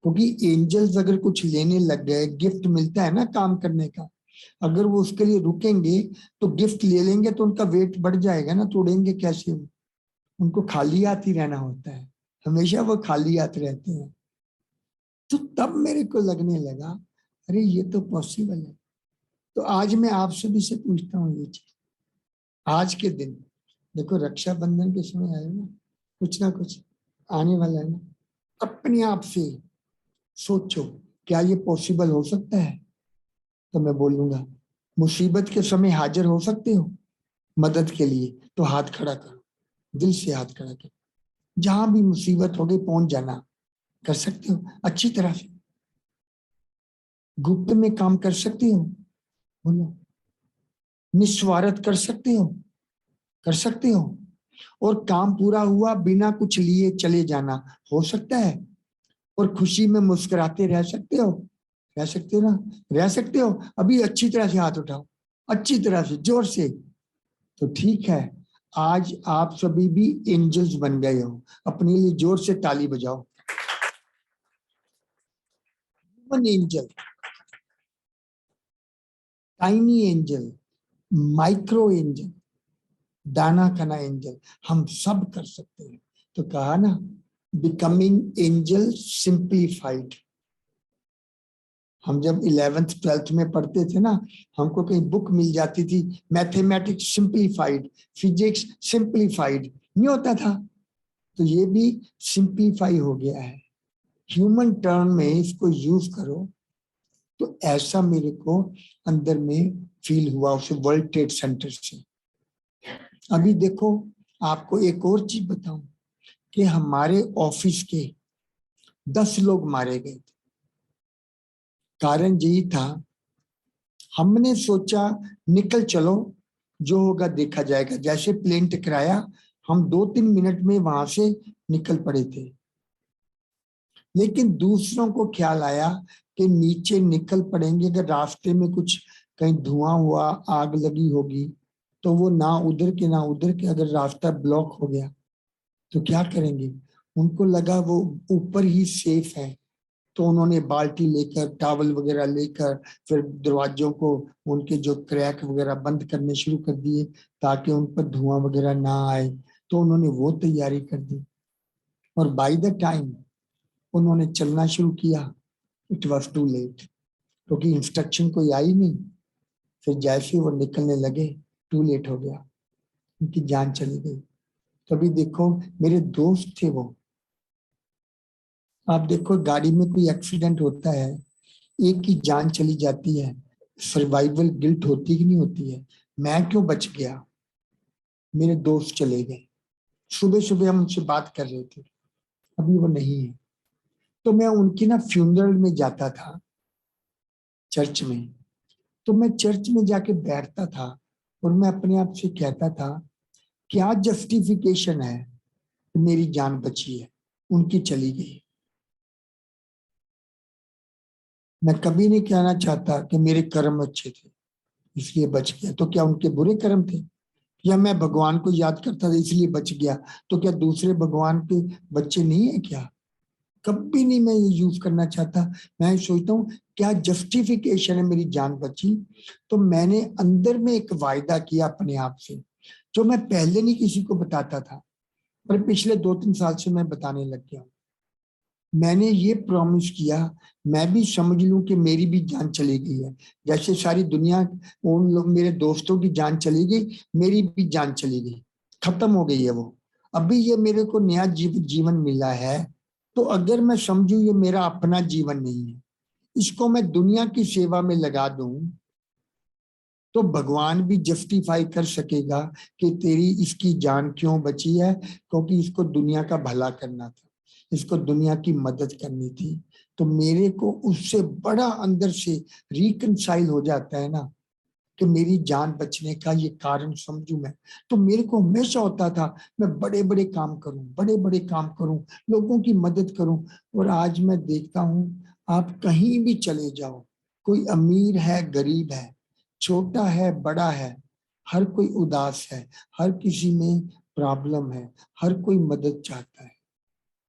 क्योंकि एंजल्स अगर कुछ लेने लग गए, गिफ्ट मिलता है ना काम करने का, अगर वो उसके लिए रुकेंगे तो गिफ्ट ले लेंगे तो उनका वेट बढ़ जाएगा ना, तोड़ेंगे कैसे? उनको खाली हाथ ही रहना होता है, हमेशा वो खाली हाथ रहते हैं। तो तब मेरे को लगने लगा अरे ये तो पॉसिबल है। तो आज मैं आप सभी से पूछता हूँ ये चीज, आज के दिन देखो रक्षाबंधन के समय आए ना कुछ आने वाला है ना, अपने आप से सोचो क्या ये पॉसिबल हो सकता है? तो मैं बोलूंगा मुसीबत के समय हाजिर हो सकते हो मदद के लिए, तो हाथ खड़ा करो, दिल से हाथ खड़ा करो, जहां भी मुसीबत हो गई पहुंच जाना, कर सकते हो अच्छी तरह से, गुप्त में काम कर सकते हो, बोलो निस्वार्थ कर सकते हो, कर सकते हो, और काम पूरा हुआ बिना कुछ लिए चले जाना हो सकता है, और खुशी में मुस्कुराते रह सकते हो, रह सकते हो ना, रह सकते हो। अभी अच्छी तरह से हाथ उठाओ, अच्छी तरह से जोर से। तो ठीक है, आज आप सभी भी एंजल्स बन गए हो, अपने लिए जोर से ताली बजाओ। Angel, tiny angel, micro angel, दाना कना एंजल, हम सब कर सकते हैं। तो कहा ना, बिकमिंग एंजल सिंप्लीफाइड। हम जब 11th 12th में पढ़ते थे ना, हमको कहीं बुक मिल जाती थी, मैथमेटिक्स सिंप्लीफाइड, फिजिक्स सिंप्लीफाइड, नहीं होता था? तो ये भी सिंप्लीफाई हो गया है। ह्यूमन टर्म में इसको यूज करो, तो ऐसा मेरे को अंदर में फील हुआ उसे वर्ल्ड ट्रेड सेंटर से। अभी देखो, आपको एक और चीज बताऊं कि हमारे ऑफिस के 10 लोग मारे गए थे। कारण यही था, हमने सोचा निकल चलो, जो होगा देखा जाएगा। जैसे प्लेन टकराया, हम 2-3 मिनट में वहां से निकल पड़े थे। लेकिन दूसरों को ख्याल आया कि नीचे निकल पड़ेंगे, अगर रास्ते में कुछ कहीं धुआं हुआ, आग लगी होगी, तो वो ना उधर के ना उधर के, अगर रास्ता ब्लॉक हो गया तो क्या करेंगे। उनको लगा वो ऊपर ही सेफ है, तो उन्होंने बाल्टी लेकर, टॉवल वगैरह लेकर, फिर दरवाजों को, उनके जो क्रैक वगैरह बंद करने शुरू कर दिए ताकि उन पर धुआं वगैरह ना आए। तो उन्होंने वो तैयारी कर दी, और बाय द टाइम उन्होंने चलना शुरू किया, इट वॉज टू लेट, क्योंकि इंस्ट्रक्शन कोई आई नहीं। फिर जैसे वो निकलने लगे, टू लेट हो गया, उनकी जान चली गई। तो अभी देखो, मेरे दोस्त थे वो। आप देखो, गाड़ी में कोई एक्सीडेंट होता है, एक की जान चली जाती है, सर्वाइवल गिल्ट होती कि नहीं होती है। मैं क्यों बच गया, मेरे दोस्त चले गए। सुबह सुबह हम उनसे बात कर रहे थे, अभी वो नहीं है। तो मैं उनकी ना फ्यूनरल में जाता था, चर्च में। तो मैं चर्च में जाके बैठता था और मैं अपने आप से कहता था, क्या जस्टिफिकेशन है कि मेरी जान बची है, उनकी चली गई। मैं कभी नहीं कहना चाहता कि मेरे कर्म अच्छे थे इसलिए बच गया। तो क्या उनके बुरे कर्म थे? या मैं भगवान को याद करता था इसलिए बच गया, तो क्या दूसरे भगवान के बच्चे नहीं है क्या? कभी नहीं मैं ये यूज करना चाहता। मैं सोचता हूँ, क्या जस्टिफिकेशन है मेरी जान बची। तो मैंने अंदर में एक वायदा किया अपने आप से, जो मैं पहले नहीं किसी को बताता था, पर पिछले 2-3 साल से मैं बताने लग गया हूँ। मैंने ये प्रॉमिस किया, मैं भी समझ लूं कि मेरी भी जान चली गई है, जैसे सारी दुनिया, उन लोग मेरे दोस्तों की जान चली गई, मेरी भी जान चली गई, खत्म हो गई है वो। अभी ये मेरे को नया जीवन मिला है, तो अगर मैं समझूं ये मेरा अपना जीवन नहीं है, इसको मैं दुनिया की सेवा में लगा दूं, तो भगवान भी जस्टिफाई कर सकेगा कि तेरी इसकी जान क्यों बची है, क्योंकि इसको दुनिया का भला करना था, इसको दुनिया की मदद करनी थी। तो मेरे को उससे बड़ा अंदर से रिकंसाइल हो जाता है ना, कि मेरी जान बचने का ये कारण समझूं मैं। तो मेरे को हमेशा होता था, मैं बड़े बड़े काम करूं, बड़े बड़े काम करूं, लोगों की मदद करूं। और आज मैं देखता हूं, आप कहीं भी चले जाओ, कोई अमीर है, गरीब है, छोटा है, बड़ा है, हर कोई उदास है, हर किसी में प्रॉब्लम है, हर कोई मदद चाहता है।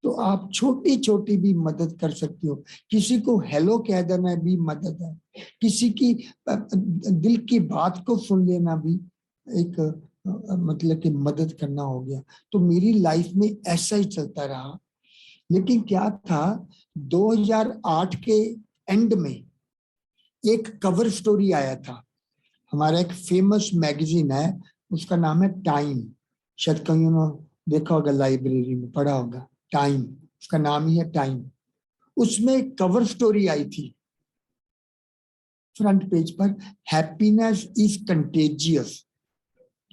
तो आप छोटी छोटी भी मदद कर सकती हो। किसी को हेलो कह देना भी मदद है, किसी की दिल की बात को सुन लेना भी एक मतलब कि मदद करना हो गया। तो मेरी लाइफ में ऐसा ही चलता रहा। लेकिन क्या था, 2008 के एंड में एक कवर स्टोरी आया था। हमारा एक फेमस मैगजीन है, उसका नाम है टाइम। शायद कहीं उन्होंने देखा होगा, लाइब्रेरी में पढ़ा होगा, टाइम, उसका नाम ही है टाइम। उसमें एक कवर स्टोरी आई थी, फ्रंट पेज पर, हैप्पीनेस इज कंटेजियस।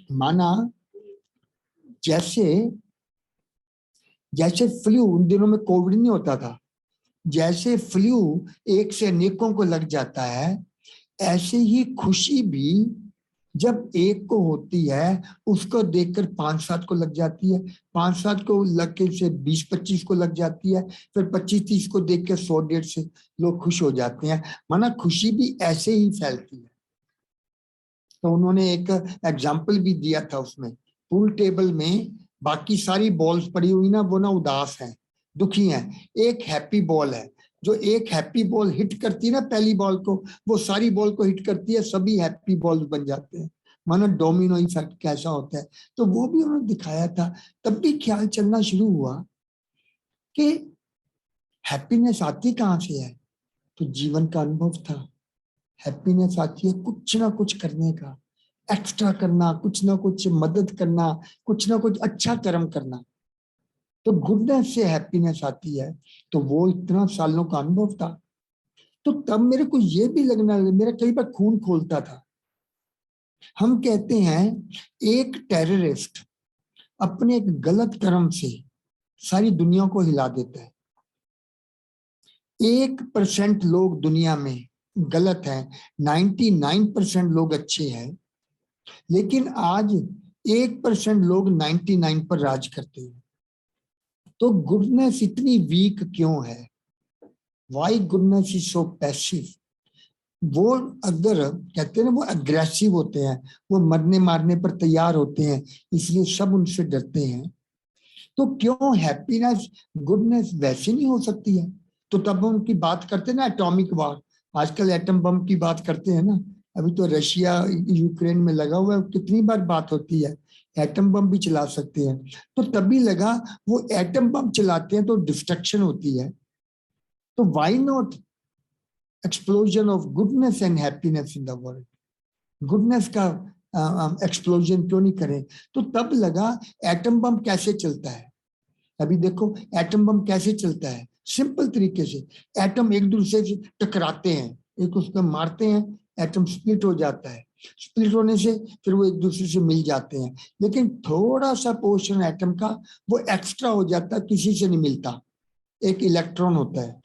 माना जैसे जैसे फ्लू, उन दिनों में कोविड नहीं होता था, जैसे फ्लू एक से अनेकों को लग जाता है, ऐसे ही खुशी भी जब एक को होती है, उसको देखकर 5-7 को लग जाती है, 5-7 को लग के से 20-25 को लग जाती है, फिर 25-30 को देख के 100-150 लोग खुश हो जाते हैं। माना खुशी भी ऐसे ही फैलती है। तो उन्होंने एक एग्जाम्पल भी दिया था उसमें, पूल टेबल में बाकी सारी बॉल्स पड़ी हुई ना, वो ना उदास है, दुखी है, एक हैप्पी बॉल है। जो एक हैप्पी बॉल हिट करती है ना पहली बॉल को, वो सारी बॉल को हिट करती है, सभी हैप्पी बॉल बन जाते हैं। मानो डोमिनो इफेक्ट कैसा होता है। तो वो भी उन्होंने दिखाया था। तब भी ख्याल चलना शुरू हुआ कि हैप्पीनेस आती कहाँ से है। तो जीवन का अनुभव था, हैप्पीनेस आती है कुछ ना कुछ करने का, एक्स्ट्रा करना, कुछ ना कुछ मदद करना, कुछ ना कुछ अच्छा कर्म करना। तो गुडनेस से हैप्पीनेस आती है। तो वो इतना सालों का अनुभव था। तो तब मेरे को ये भी लगना, मेरा कई बार खून खोलता था। हम कहते हैं एक टेररिस्ट अपने एक गलत कर्म से सारी दुनिया को हिला देता है। 1% लोग दुनिया में गलत है, 99% लोग अच्छे हैं, लेकिन आज 1% लोग 99 पर राज करते हैं। तो गुडनेस इतनी वीक क्यों है? Why goodness is so passive? वो अगर कहते हैं ना, वो अग्रेसिव होते हैं, वो मरने मारने पर तैयार होते हैं, इसलिए सब उनसे डरते हैं। तो क्यों हैप्पीनेस, गुडनेस वैसे नहीं हो सकती है? तो तब हम उनकी बात करते हैं ना, एटॉमिक वार, आजकल एटम बम की बात करते हैं ना। अभी तो रशिया यूक्रेन में लगा हुआ है, कितनी बार बात होती है, एटम बम भी चला सकते हैं। तो तभी लगा वो एटम बम चलाते हैं तो डिस्ट्रक्शन होती है, तो why not explosion of goodness and happiness in the world? Goodness का एक्सप्लोजन क्यों नहीं करें? तो तब लगा एटम बम कैसे चलता है। अभी देखो एटम बम कैसे चलता है, सिंपल तरीके से एटम एक दूसरे से टकराते हैं, एक उसको मारते हैं, एटम स्प्लिट हो जाता है, स्प्लिट होने से फिर वो एक दूसरे से मिल जाते हैं, लेकिन थोड़ा सा पोर्शन एटम का वो एक्स्ट्रा हो जाता है, किसी से नहीं मिलता, एक इलेक्ट्रॉन होता है,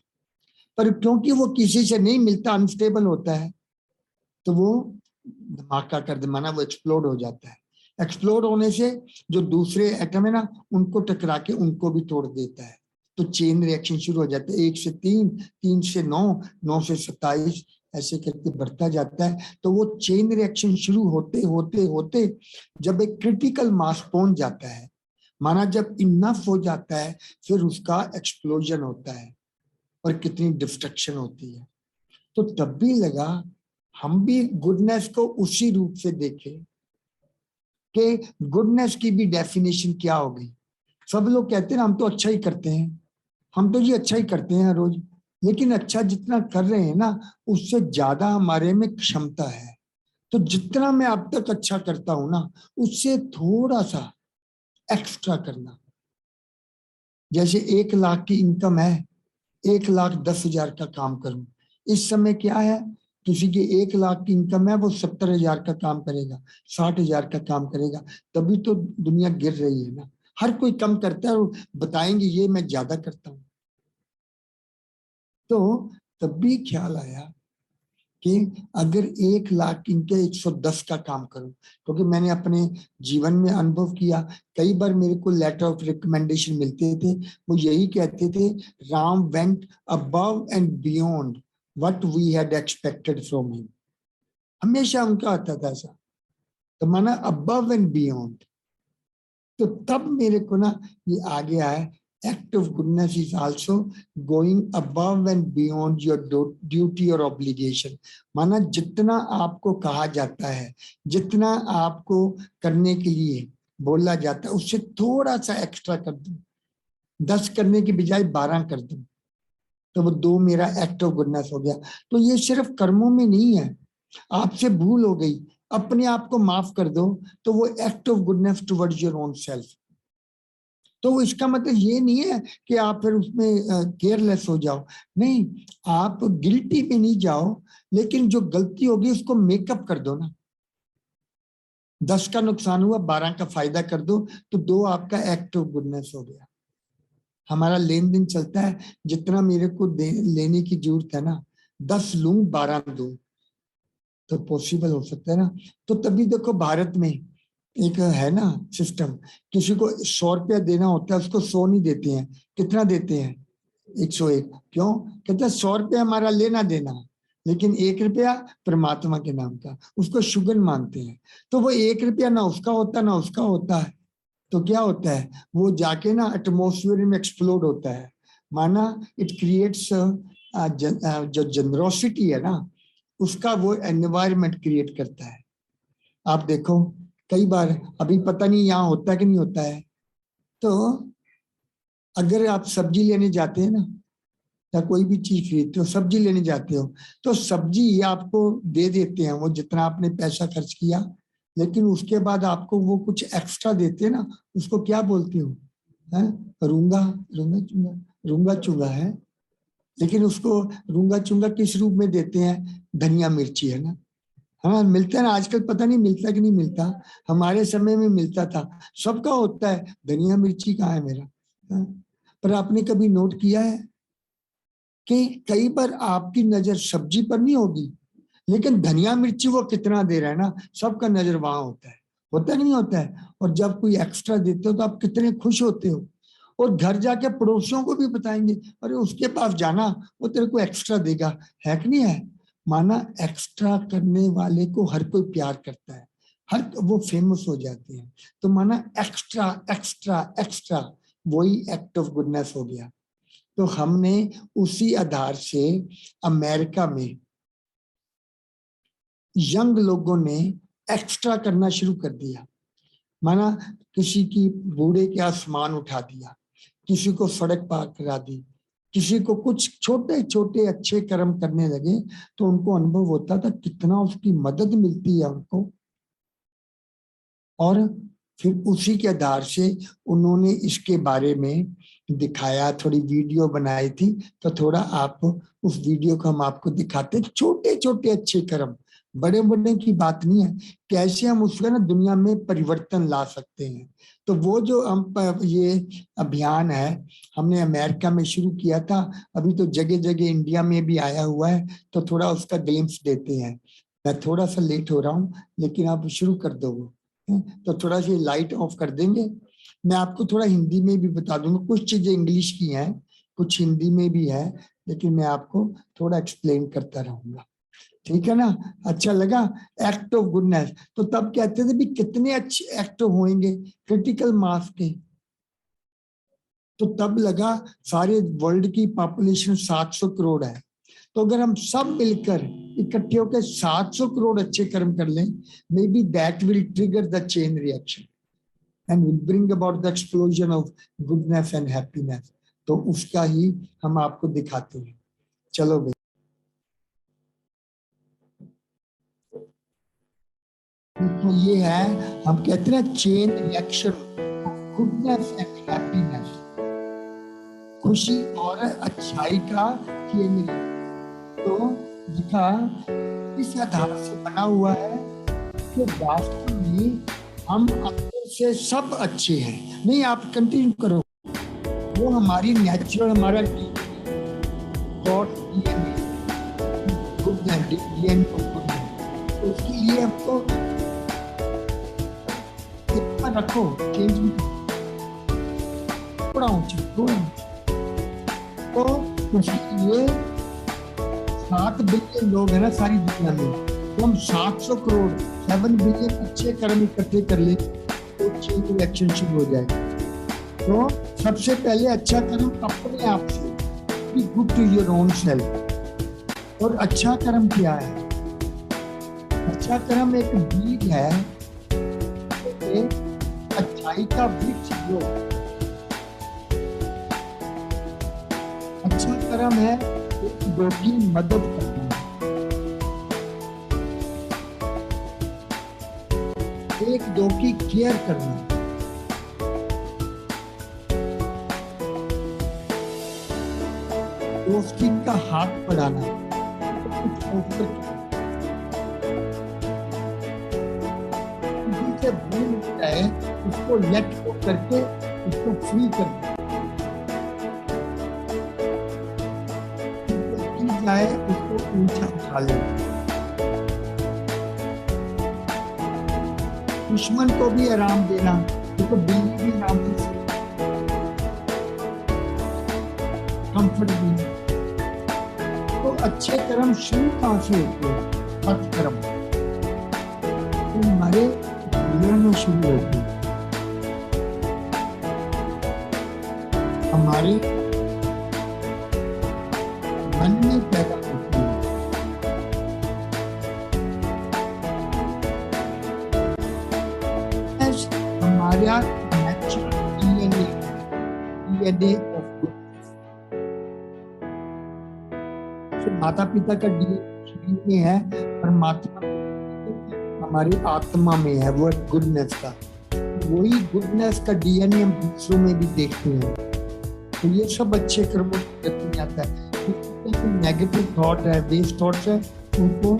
पर क्योंकि वो किसी से नहीं मिलता, अनस्टेबल होता है, तो वो धमाका कर दे, माना वो एक्सप्लोड हो जाता है। एक्सप्लोड होने से जो दूसरे एटम है ना, उनको टकरा के उनको भी तोड़ देता है। तो चेन रिएक्शन शुरू हो जाता है, 1 से 3, 3 से 9, 9 से 27, ऐसे करके बढ़ता जाता है। तो वो चेन रिएक्शन शुरू होते होते होते जब एक क्रिटिकल मास पहुंच जाता है, माना जब इनफ हो जाता है, फिर उसका एक्सप्लोजन होता है और कितनी डिस्ट्रक्शन होती है। तो तब भी लगा हम भी गुडनेस को उसी रूप से देखें कि गुडनेस की भी डेफिनेशन क्या होगी। सब लोग कहते हैं हम तो अच्छा ही करते हैं, हम तो ये अच्छा ही करते हैं रोज, लेकिन अच्छा जितना कर रहे हैं ना, उससे ज्यादा हमारे में क्षमता है। तो जितना मैं अब तक अच्छा करता हूं ना, उससे थोड़ा सा एक्स्ट्रा करना। जैसे 1 लाख की इनकम है, 1,10,000 का काम करूं, इस समय क्या है, किसी की 1 लाख की इनकम है, वो 70,000 का काम करेगा, 60,000 का काम करेगा, तभी तो दुनिया गिर रही है ना। हर कोई कम करता है और बताएंगे ये मैं ज्यादा करता हूं। तो तब भी ख्याल आया कि अगर 1 लाख इनके 110 का काम करूं, क्योंकि मैंने अपने जीवन में अनुभव किया, कई बार मेरे को लेटर ऑफ रिकमेंडेशन मिलते थे, वो यही कहते थे, Ram went above and beyond what we had expected from him. हमेशा उनका आता था ऐसा, तो माना अबव एंड बियॉन्ड। तो तब मेरे को ना ये आ गया है, act of goodness is also going above and beyond your duty or obligation। माना जितना आपको कहा जाता है, जितना आपको करने के लिए बोला जाता है, उससे थोड़ा सा एक्स्ट्रा कर दूं, 10 करने की बजाय 12 कर दूं, तो वो 2 मेरा एक्ट ऑफ गुडनेस हो गया। तो ये सिर्फ कर्मों में नहीं है, आपसे भूल हो गई, अपने आप को माफ कर दो, तो वो act of goodness towards your own self. तो इसका मतलब ये नहीं है कि आप फिर उसमें केयरलेस हो जाओ, नहीं, आप गिल्टी में नहीं जाओ, लेकिन जो गलती होगी उसको मेकअप कर दो ना। 10 का नुकसान हुआ, 12 का फायदा कर दो, तो 2 आपका एक्ट ऑफ गुडनेस हो गया। हमारा लेन देन चलता है, जितना मेरे को लेने की जरूरत है ना, 10 लूं 12 दूं, तो पॉसिबल हो सकता है ना। तो तभी देखो भारत में एक है ना सिस्टम, किसी को 100 रुपया देना होता है, उसको 100 नहीं देते हैं, कितना देते हैं, 101। क्यों? कहते हैं 100 रुपया हमारा लेना देना, लेकिन 1 रुपया परमात्मा के नाम का, उसको शुगन मानते हैं। तो वो 1 रुपया ना उसका होता ना उसका होता है, तो क्या होता है, वो जाके ना एटमोस्फियर में एक्सप्लोड होता है। माना इट क्रिएट्स जो जनरोसिटी है ना, उसका वो एनवायरमेंट क्रिएट करता है। आप देखो कई बार, अभी पता नहीं यहाँ होता है कि नहीं होता है, तो अगर आप सब्जी लेने जाते हैं ना, या कोई भी चीज खरीदते हो, सब्जी लेने जाते हो, तो सब्जी आपको दे देते हैं वो जितना आपने पैसा खर्च किया, लेकिन उसके बाद आपको वो कुछ एक्स्ट्रा देते हैं ना, उसको क्या बोलते हो, है रूंगा रूंगा चुंगा, रूंगा चुंगा है, लेकिन उसको रूंगा चुंगा किस रूप में देते हैं? धनिया मिर्ची, है ना? हाँ मिलता है ना आजकल, पता नहीं मिलता कि नहीं मिलता, हमारे समय में मिलता था, सबका होता है। धनिया मिर्ची कहाँ है मेरा? हाँ? पर आपने कभी नोट किया है कि कई बार आपकी नजर सब्जी पर नहीं होगी, लेकिन धनिया मिर्ची वो कितना दे रहा है ना, सबका नजर वहां होता है कि नहीं होता है? और जब कोई एक्स्ट्रा देते हो तो आप कितने खुश होते हो, और घर जाके पड़ोसियों को भी बताएंगे, अरे उसके पास जाना, वो तेरे को एक्स्ट्रा देगा, है कि नहीं है? माना एक्स्ट्रा करने वाले को हर कोई प्यार करता है, हर वो फेमस हो जाते हैं। तो माना एक्स्ट्रा एक्स्ट्रा एक्स्ट्रा, वही एक्ट ऑफ गुडनेस हो गया। तो हमने उसी आधार से अमेरिका में यंग लोगों ने एक्स्ट्रा करना शुरू कर दिया। माना किसी की बूढ़े के आसमान उठा दिया, किसी को सड़क पार करा दी, किसी को कुछ छोटे छोटे अच्छे कर्म करने लगे, तो उनको अनुभव होता था कितना उसकी मदद मिलती है उनको। और फिर उसी के आधार से उन्होंने इसके बारे में दिखाया, थोड़ी वीडियो बनाई थी, तो थोड़ा आप उस वीडियो को हम आपको दिखाते। छोटे छोटे अच्छे कर्म, बड़े बड़े की बात नहीं है, कैसे हम उसका ना दुनिया में परिवर्तन ला सकते हैं। तो वो जो हम ये अभियान है हमने अमेरिका में शुरू किया था, अभी तो जगह जगह इंडिया में भी आया हुआ है, तो थोड़ा उसका ग्लिम्स देते हैं। मैं थोड़ा सा लेट हो रहा हूँ, लेकिन आप शुरू कर दो। तो थोड़ा सी लाइट ऑफ कर देंगे। मैं आपको थोड़ा हिंदी में भी बता दूंगा, कुछ चीजें इंग्लिश की हैं, कुछ हिंदी में भी है, लेकिन मैं आपको थोड़ा एक्सप्लेन करता रहूंगा, ठीक है ना? अच्छा लगा? एक्ट ऑफ गुडनेस, तो तब कहते थे भी कितने अच्छे एक्ट होंगे क्रिटिकल मास के, तो तब लगा सारे वर्ल्ड की पॉपुलेशन 700 करोड़ है, तो अगर हम सब मिलकर इकट्ठे होकर 700 करोड़ अच्छे कर्म कर लें, may be that will trigger the chain reaction and will bring about the explosion of goodness and happiness. तो उसका ही हम आपको दिखाते हैं। चलो भाई, तो ये है, हम कहते हैं chain reaction, goodness and happiness, खुशी और अच्छाई का चेन रिएक्शन। तो लिखा इस आधार से बना हुआ है कि वास्तव में हम अंदर से सब अच्छे हैं। नहीं, आप कंटिन्यू करो, वो हमारी नेचुरल, हमारा गॉड डीएनए, गुडनेस डीएनए, उसके लिए हमको इतना रखो, चेंज भी थोड़ा ऊंचा, तो उसके लिए 7 बिलियन लोग हैं ना सारी दुनिया में, तो हम 700 करोड़ 7 बिलियन अच्छे कर्म इकट्ठे कर ले तो चेन रिएक्शन शुरू हो जाएगा। तो सबसे पहले अच्छा कर्म अपने आप से, be good to your own self. और अच्छा कर्म क्या है? अच्छा कर्म एक बीज है, अच्छाई का वृक्ष जो अच्छा कर्म है, दो की मदद करना, एक दो की केयर करना, दोस्ती का हाथ बढ़ाना, कुछ ऑफर से भूल जाए उसको लेट को करके उसको फ्री करना, जाए उसको ऊंचा उठा ले, दुश्मन को भी आराम देना, उसको बिल्ली भी आराम दे, कंफर्ट देना। तो अच्छे कर्म शुरू कहाँ से होते हैं? सत्कर्म तो हमारे जीवन में शुरू होते हैं, हमारे मन में पैदा होती है। हमारा नेचुरल डीएनए ऑफ गुडनेस, माता पिता का डीएनए में है, परमात्मा हमारी आत्मा में है, वो गुडनेस का। वही गुडनेस का डीएनए हम दूसरों में भी देखते हैं। तो ये सब अच्छे कर्मों की गति में आता है। नेगेटिव थॉट है, वेस्ट थॉट्स है, उनको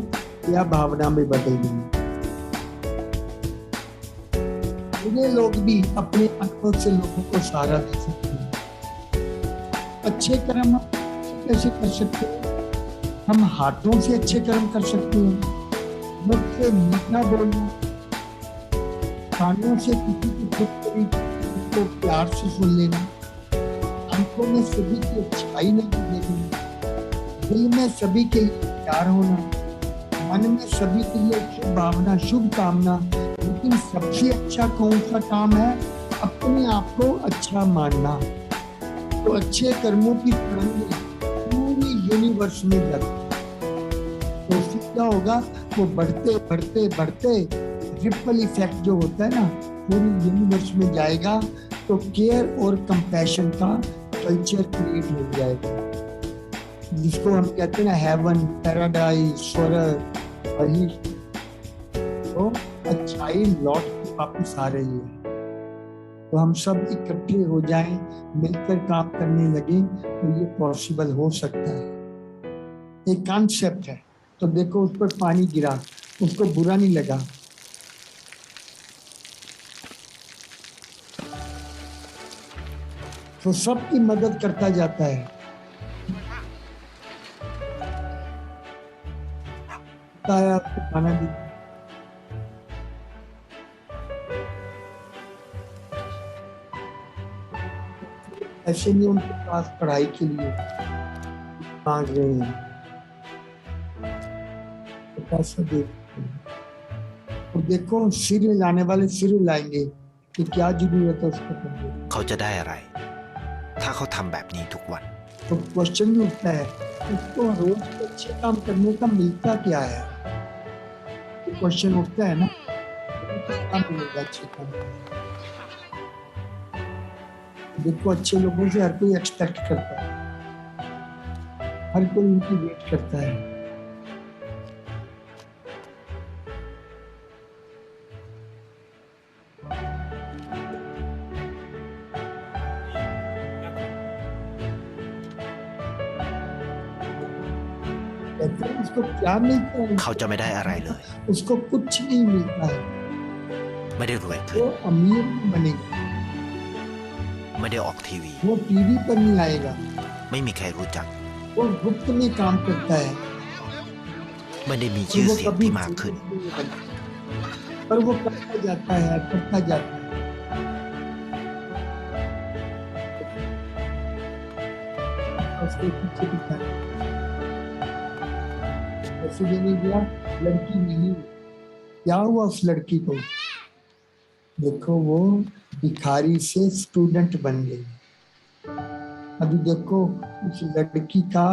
क्या भावना में बदल देंगे। ये लोग भी अपने अनुभव से लोगों को सहारा दे सकते हैं। अच्छे कर्म कैसे कर सकते हैं? हम हाथों से अच्छे कर्म कर सकते हैं, मुख से मीठा बोलना, कानों से किसी की खुद को प्यार से सुन लेना, आंखों में सभी की अच्छाई नहीं देखना, दिल में सभी के लिए प्यार होना, मन में सभी के लिए शुभ भावना, शुभ कामना। लेकिन सबसे अच्छा कौन सा काम है? अपने आप को अच्छा मानना। तो अच्छे कर्मों की तरंग पूरी यूनिवर्स में जाती, तो उससे क्या होगा? वो बढ़ते बढ़ते बढ़ते रिपल इफेक्ट जो होता है ना, पूरी यूनिवर्स में जाएगा। तो केयर और कंपैशन का कल्चर क्रिएट हो जाएगा, जिसको हम कहते हैं ना हेवन, पैराडाइज, स्वर्ग, वही। तो अच्छाई लौट के वापस आ रही है। तो हम सब इकट्ठे हो जाएं, मिलकर काम करने लगे, तो ये पॉसिबल हो सकता है। एक कॉन्सेप्ट है। तो देखो उस पर पानी गिरा, उसको बुरा नहीं लगा। तो सबकी मदद करता जाता है। आपको खाना दी, ऐसे नहीं उनके पास पढ़ाई के लिए मांग रहे हैं, तो पैसा दे। और देखो सिर लाने वाले सिर लाएंगे, कि क्या जरूरत है उसको करने की। เขาจะได้อะไร ถ้าเขาทำแบบนี้ทุกวัน तो क्वेश्चन भी उठता है, उसको रोज अच्छे काम करने का मिलता क्या है? तो क्वेश्चन उठता है ना, क्या मिलेगा अच्छे काम? देखो अच्छे लोगों से हर कोई एक्सपेक्ट करता है, हर कोई उनकी वेट करता है। उसको क्या मिलता है? เขาจะไม่ได้อะไรเลย उसको कुछ नहीं मिलता है। ไม่ได้รวยขึ้น वो अमीर नहीं बनेगा, ไม่ได้ออกทีวี वो टीवी पर नहीं आएगा, ไม่มีใครรู้จัก वो गुप्त में काम करता है, ไม่ได้มี और ชื่อ वो เสียง कभी ที่มากขึ้น नहीं बनता। पर वो करता जाता है, करता जाता है। उसके पीछे दिखा ऐसे देने गया, लड़की नहीं, क्या हुआ उस लड़की को? देखो वो भिखारी से स्टूडेंट बन गई। अभी देखो उस लड़की का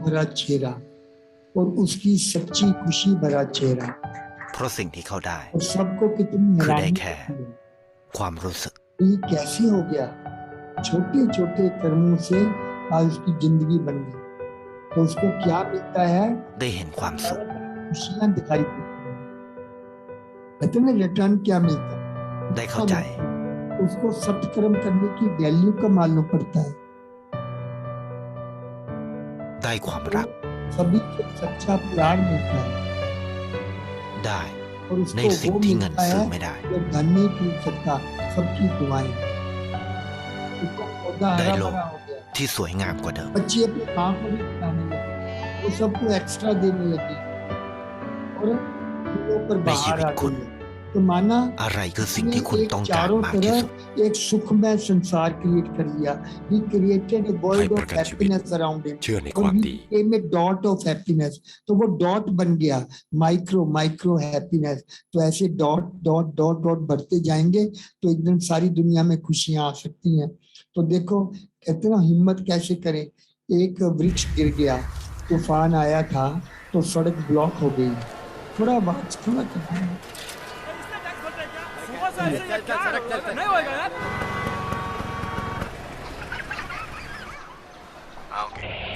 भरा चेहरा और उसकी सच्ची खुशी भरा चेहरा, เพราะสิ่งที่เขาได้ और सबको कितनी คือได้ हैरानी แค่ होती है। ความรู้สึก ये कैसे हो गया? छोटे छोटे कर्मों से आज उसकी जिंदगी बन गई। तो उसको क्या मिलता है? ได้เห็นความสุข खुशियां दिखाई देती हैं। कहते हैं ना रिटर्न क्या मिलता है? ได้เข้าใจ उसको सत्कर्म करने की वैल्यू का मालूम पड़ता है। ได้ความรัก सभी को सच्चा प्यार मिलता है, ได้ और ใน उसको สิ่ง वो ที่เงิน मिलता ซื้อ है ไม่ได้ जो धन नहीं खरीद सकता, सबकी दुआएं। उसको पौधा दाई हरा लोग। भरा हो गया, ที่สวยงามกว่าเดิม बच्चे अपनी माँ को भी खिलाने लगे, वो सबको एक्स्ट्रा देने लगी, और फूलों पर मैं बाहर आ जीवित खुद। गई है। तो माना อะไรคือสิ่งที่คุณ एक ต้องการ चारों มากที่สุด तरफ एक सुखमय संसार क्रिएट कर लिया। He created a world of प्रकट जीवित। happiness around him, เชื่อในค और วาม he ดี became a dot of happiness। तो वो डॉट बन गया, माइक्रो हैप्पीनेस। तो ऐसे डॉट डॉट डॉट डॉट बढ़ते जाएंगे, तो एकदम सारी दुनिया में खुशियां आ सकती हैं। तो देखो कहते ना हिम्मत कैसे करें। एक वृक्ष गिर गया, तूफान आया था, तो सड़क ब्लॉक हो गई। थोड़ा आवाज थोड़ा नहीं होएगा यार।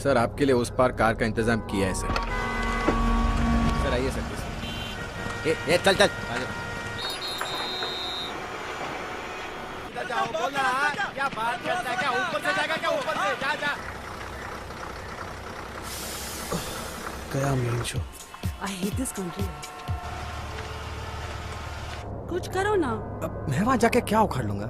सर आपके लिए उस पार कार का इंतजाम किया है सर। सर आइए सर। ए चल चल बात करता है क्या? ऊपर से जाएगा क्या? ऊपर से जा जा। गया main show. I hate this country. कुछ करो ना। अब मैं वहां जाके क्या उखाड़ लूंगा?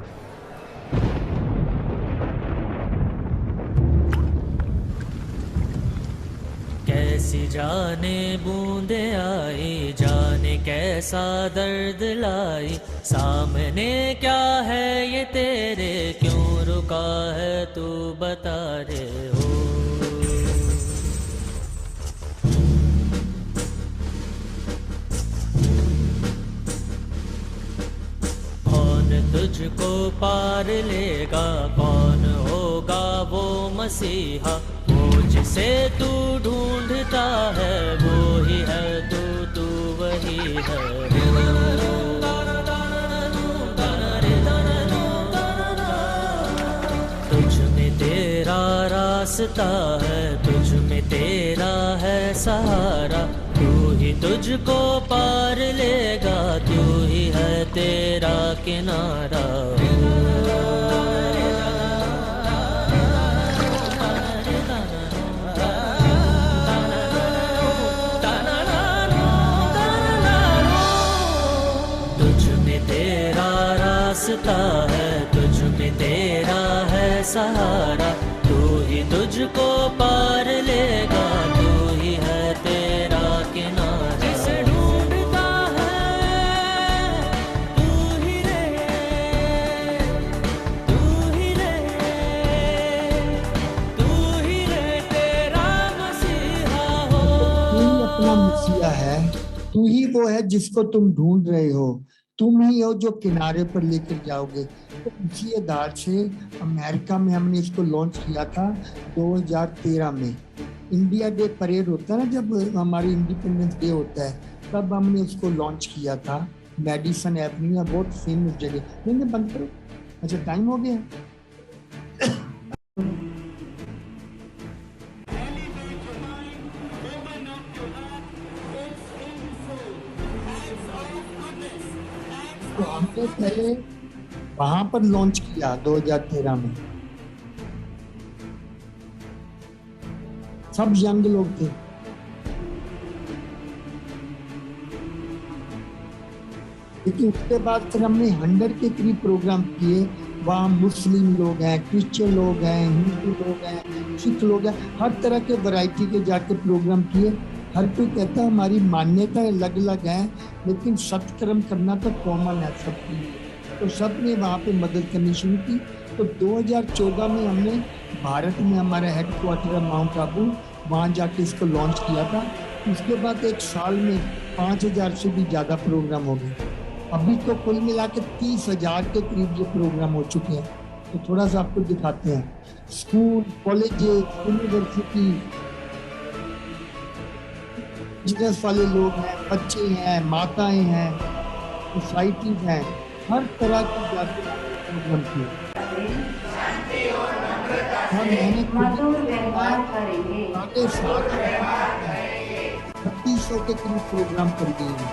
कैसी जाने बूंदे आई, जाने कैसा दर्द लाई, सामने क्या है ये तेरे, क्यों रुका है तू बता रे हो। कौन तुझको पार लेगा, कौन होगा वो मसीहा, वो जिसे तू ढूंढता है वो ही है तू वही है। तुझ में तेरा रास्ता है, तुझ में तेरा है सहारा, तू ही तुझको पार लेगा, तू ही है तेरा किनारा। रास्ता है, तुझ में तेरा है सहारा, तू ही तुझको पार लेगा, तू ही है तेरा किनारा। जिसे ढूंढता है तू ही रे, तू ही रे, तू ही रे तेरा मसीहा हो। तू ही अपना मसीहा है, तू ही वो है जिसको तुम ढूंढ रहे हो, तुम ही हो जो किनारे पर लेकर जाओगे। तो इसी आधार से अमेरिका में हमने इसको लॉन्च किया था 2013 में। इंडिया डे परेड होता है ना, जब हमारी इंडिपेंडेंस डे होता है, तब हमने उसको लॉन्च किया था। मेडिसन एवेन्यू, बहुत फेमस जगह। नहीं बंद करो, अच्छा टाइम हो गया। तो हमने पहले वहां पर लॉन्च किया 2013 में, सब यंग लोग थे। लेकिन उसके बाद फिर हमने 100 के करीब प्रोग्राम किए। वहाँ मुस्लिम लोग हैं, क्रिश्चियन लोग हैं, हिंदू लोग हैं, सिख लोग हैं, हर तरह के वैरायटी के जाके प्रोग्राम किए। हर कोई कहता है हमारी मान्यता अलग अलग है, लेकिन सत्कर्म करना तो कॉमन है सबके लिए। तो सब ने वहाँ पे मदद करनी शुरू की। तो 2014 में हमने भारत में हमारा हेडक्वार्टर है माउंट आबू, वहाँ जाके इसको लॉन्च किया था। उसके बाद एक साल में 5000 से भी ज़्यादा प्रोग्राम हो गए। अभी तो कुल मिला के 30,000 के करीब ये प्रोग्राम हो चुके हैं। तो थोड़ा सा आपको दिखाते हैं। स्कूल, कॉलेज, यूनिवर्सिटी, बिजनेस वाले लोग हैं, बच्चे हैं, माताएं हैं, सोसाइटी हैं, हर तरह की जाति प्रोग्राम किए। मैंने 3200 के करीब प्रोग्राम कर दिए हैं।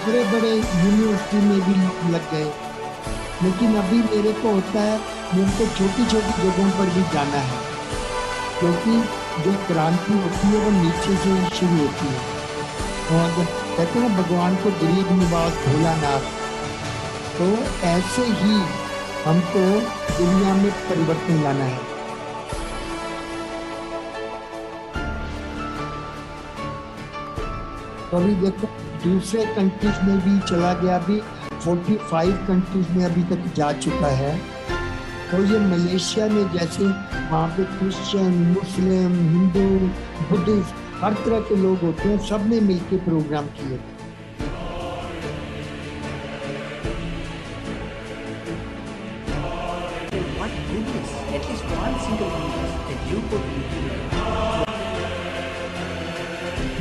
बड़े बड़े यूनिवर्सिटी में भी लग गए, लेकिन अभी मेरे को होता है मेरे को छोटी छोटी जगहों पर भी जाना है, क्योंकि जो क्रांति होती है वो नीचे से ही शुरू होती है। और जब कहते हैं ना भगवान को गरीब निवास भोलानाथ, तो ऐसे ही हमको दुनिया में परिवर्तन लाना है। तो अभी देखो दूसरे कंट्रीज में भी चला गया, अभी 45 कंट्रीज में अभी तक जा चुका है। तो ये मलेशिया में जैसे वहाँ पे क्रिश्चियन, मुस्लिम, हिंदू, बुद्धिस्ट हर तरह के लोग होते हैं, सब ने मिलकर प्रोग्राम किए।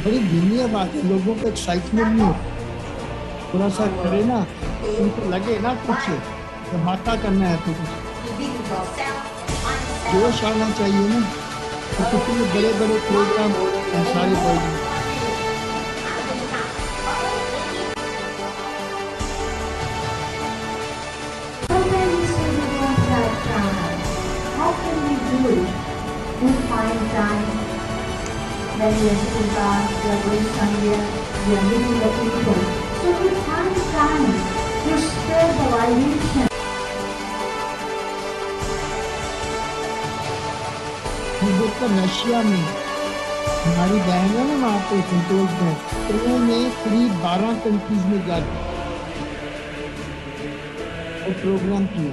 बड़ी धीमी बात है, लोगों को एक्साइटमेंट नहीं होता। थोड़ा सा करे ना, उनको लगे ना कुछ धमाका करना है तो कुछ। जोश आना चाहिए ना। तो कितने बड़े बड़े प्रोग्राम हो रहे हैं सारे वर्ल्ड में। So many say we don't have time. How can we do it? We find time. When we are sitting down, we are going somewhere, we are meeting the people. So we find time to spread the vibration. देखो Russia में हमारी बहन है ना वहाँ पे संतोष में, तो उन्होंने करीब 12 कंट्रीज में जाकर प्रोग्राम किए।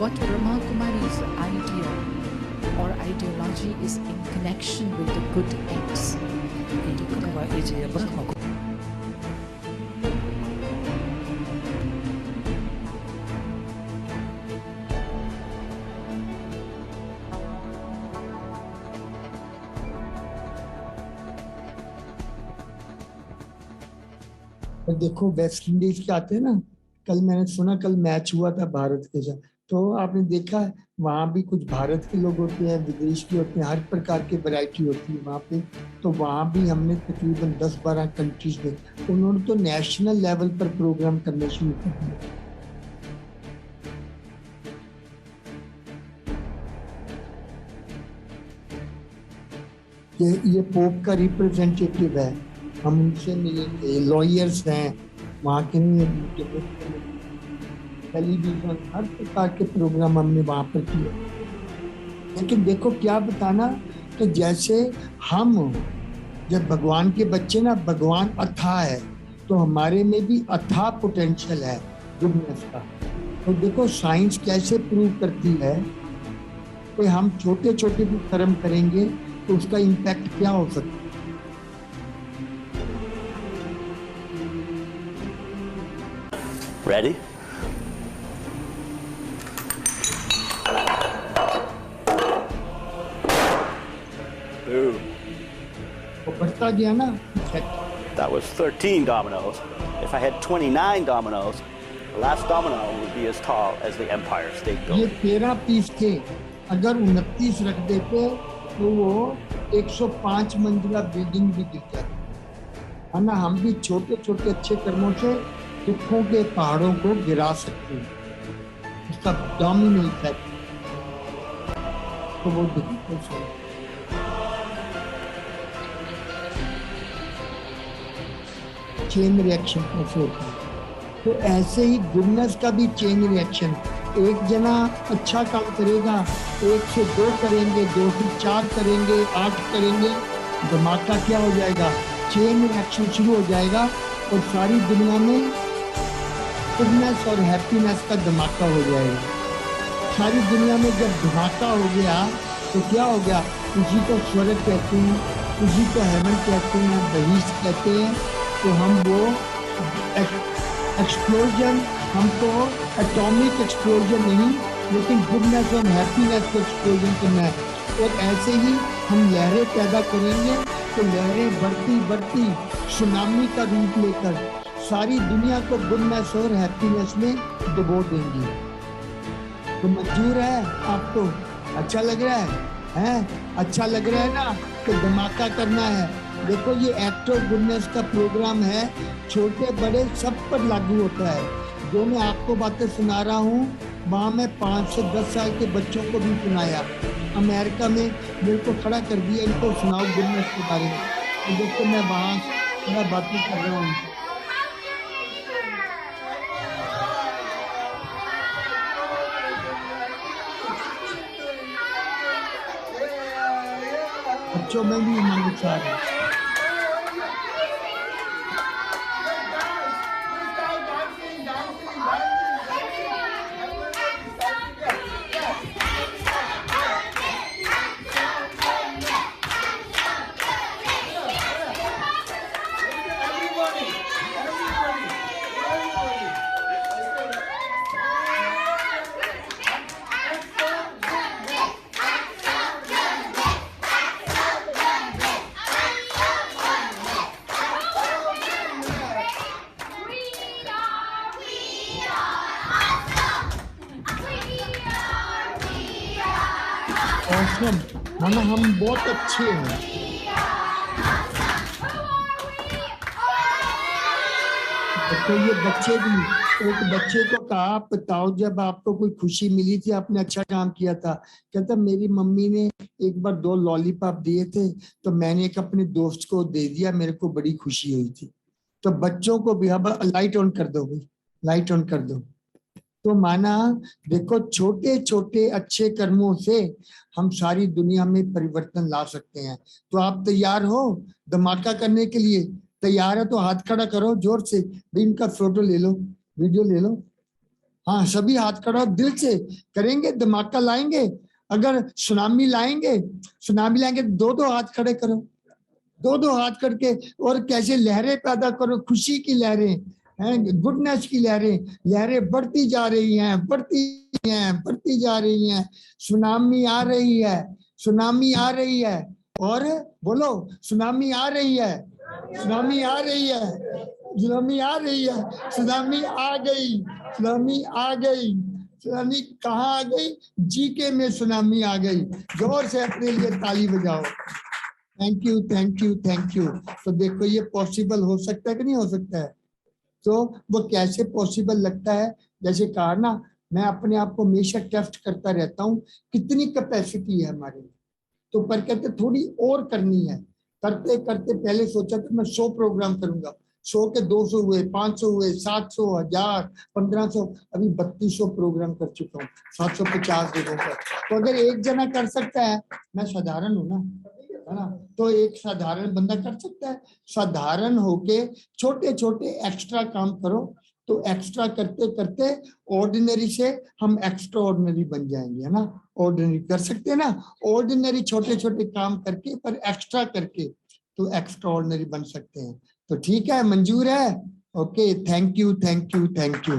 What Brahma Kumari's idea or ideology is in connection with the good ends. और देखो वेस्ट इंडीज के आते हैं ना, कल मैंने सुना कल मैच हुआ था भारत के साथ, तो आपने देखा वहाँ भी कुछ भारत के लोग होते हैं, विदेश के होते हैं, हर प्रकार की वैरायटी होती है वहाँ पे। तो वहाँ भी हमने तकरीबन 10-12 कंट्रीज में, उन्होंने तो नेशनल लेवल पर प्रोग्राम करने शुरू कर दिया। ये पोप का रिप्रेजेंटेटिव है, हम उनसे मिलेंगे, लॉयर्स हैं वहाँ के, टेलीविजन, हर प्रकार के प्रोग्राम हमने वहाँ पर किए। लेकिन देखो क्या बताना, तो जैसे हम जब भगवान के बच्चे ना, भगवान अथाह है, तो हमारे में भी अथाह पोटेंशियल है गुडनेस का। तो देखो साइंस कैसे प्रूव करती है कि हम छोटे छोटे भी कर्म करेंगे तो उसका इम्पैक्ट क्या हो सकता है। Ready? Boom. बढ़ता गया ना। That was 13 dominoes. If I had 29 dominoes, the last domino would be as tall as the Empire State ये Building. 13 पीस थे, अगर 29 रख देते तो वो 105 मंजिला बिल्डिंग भी गिर जाती है ना। हम भी छोटे छोटे अच्छे कर्मों से दुखों के पहाड़ों को गिरा सकते हैं, उसका डोमिनो इफेक्ट। तो वो देखो चेन रिएक्शन कैसे होता है, तो ऐसे ही गुडनेस का भी चेन रिएक्शन। एक जना अच्छा काम करेगा, 1 से 2 करेंगे, 2 से 4 करेंगे, 8 करेंगे, दिमाग का क्या हो जाएगा, चेन रिएक्शन शुरू हो जाएगा और सारी दुनिया में गुडनेस और हैप्पीनेस का धमाका हो जाएगा। सारी दुनिया में जब धमाका हो गया तो क्या हो गया, उसी को स्वर्ग कहते हैं, उसी को हेवन कहते हैं, बहिष्ठ कहते हैं। तो हम वो एक्सप्लोजन, हमको एटॉमिक एक्सप्लोजन नहीं, लेकिन गुडनेस और हैप्पीनेस को एक्सप्लोजन करना है। और ऐसे ही हम लहरें पैदा करेंगे तो लहरें बढ़ती बढ़ती सुनामी का रूप लेकर सारी दुनिया को गुडनेस और हैप्पीनेस में डुबो देंगी। तो मंजूर है आपको? अच्छा लग रहा है? अच्छा लग रहा है ना? तो धमाका करना है। देखो ये एक्ट ऑफ गुडनेस का प्रोग्राम है, छोटे बड़े सब पर लागू होता है। जो मैं आपको बातें सुना रहा हूँ वहाँ मैं 5 से 10 साल के बच्चों को भी सुनाया। अमेरिका में मेरे को खड़ा कर दिया, इनको सुनाओ गुडनेस के बारे में। तो देखो मैं वहाँ मैं बातें कर रहा हूँ। बच्चों में भी उमंग उछाल है। ऑसम, माना हम बहुत अच्छे हैं। तो ये बच्चे भी, एक बच्चे को कहा, आप बताओ जब आपको कोई खुशी मिली थी, आपने अच्छा काम किया था, कहता मेरी मम्मी ने एक बार 2 लॉलीपॉप दिए थे तो मैंने एक अपने दोस्त को दे दिया, मेरे को बड़ी खुशी हुई थी। तो बच्चों को भी, अब लाइट ऑन कर दो भाई, लाइट ऑन कर दो। तो माना देखो, छोटे छोटे अच्छे कर्मों से हम सारी दुनिया में परिवर्तन ला सकते हैं। तो आप तैयार हो धमाका करने के लिए? तैयार है तो हाथ खड़ा करो जोर से। भाई इनका फोटो ले लो, वीडियो ले लो। हाँ सभी हाथ खड़ा दिल से करेंगे, धमाका लाएंगे। अगर सुनामी लाएंगे, सुनामी लाएंगे तो 2 हाथ खड़े करो, 2 हाथ करके, और कैसे लहरें पैदा करो, खुशी की लहरें हैं, गुडनेस की लहरें, लहरें बढ़ती जा रही हैं, बढ़ती जा रही हैं। सुनामी आ रही है, सुनामी आ रही है, और बोलो सुनामी आ रही है, सुनामी आ रही है, सुनामी आ रही है, सुनामी आ गई, सुनामी आ गई। सुनामी कहाँ आ गई? जीके में सुनामी आ गई। जोर से अपने लिए ताली बजाओ। Thank you, thank you, thank you. तो देखो ये पॉसिबल हो सकता है कि नहीं हो सकता है? तो वो कैसे पॉसिबल लगता है? जैसे कहा ना, मैं अपने आप को हमेशा टेस्ट करता रहता हूँ, कितनी कैपेसिटी है हमारे में। तो पर कहते थोड़ी और करनी है। करते करते पहले सोचा था मैं 100 प्रोग्राम करूंगा, 100 के 200 हुए, 500 हुए, 700, 1000, 1500, अभी 3200 प्रोग्राम कर चुका हूँ 750 लोगों का। तो अगर एक जना कर सकता है, मैं साधारण हूँ ना, है ना, तो एक साधारण बंदा कर सकता है। साधारण होके छोटे छोटे एक्स्ट्रा काम करो, तो एक्स्ट्रा करते करते ऑर्डिनरी से हम एक्स्ट्रा ऑर्डिनरी बन जाएंगे, है ना। ऑर्डिनरी कर सकते हैं ना, ऑर्डिनरी छोटे छोटे काम करके पर एक्स्ट्रा करके तो एक्स्ट्रा ऑर्डिनरी बन सकते हैं। तो ठीक है, मंजूर है? Okay, thank you, thank you, thank you.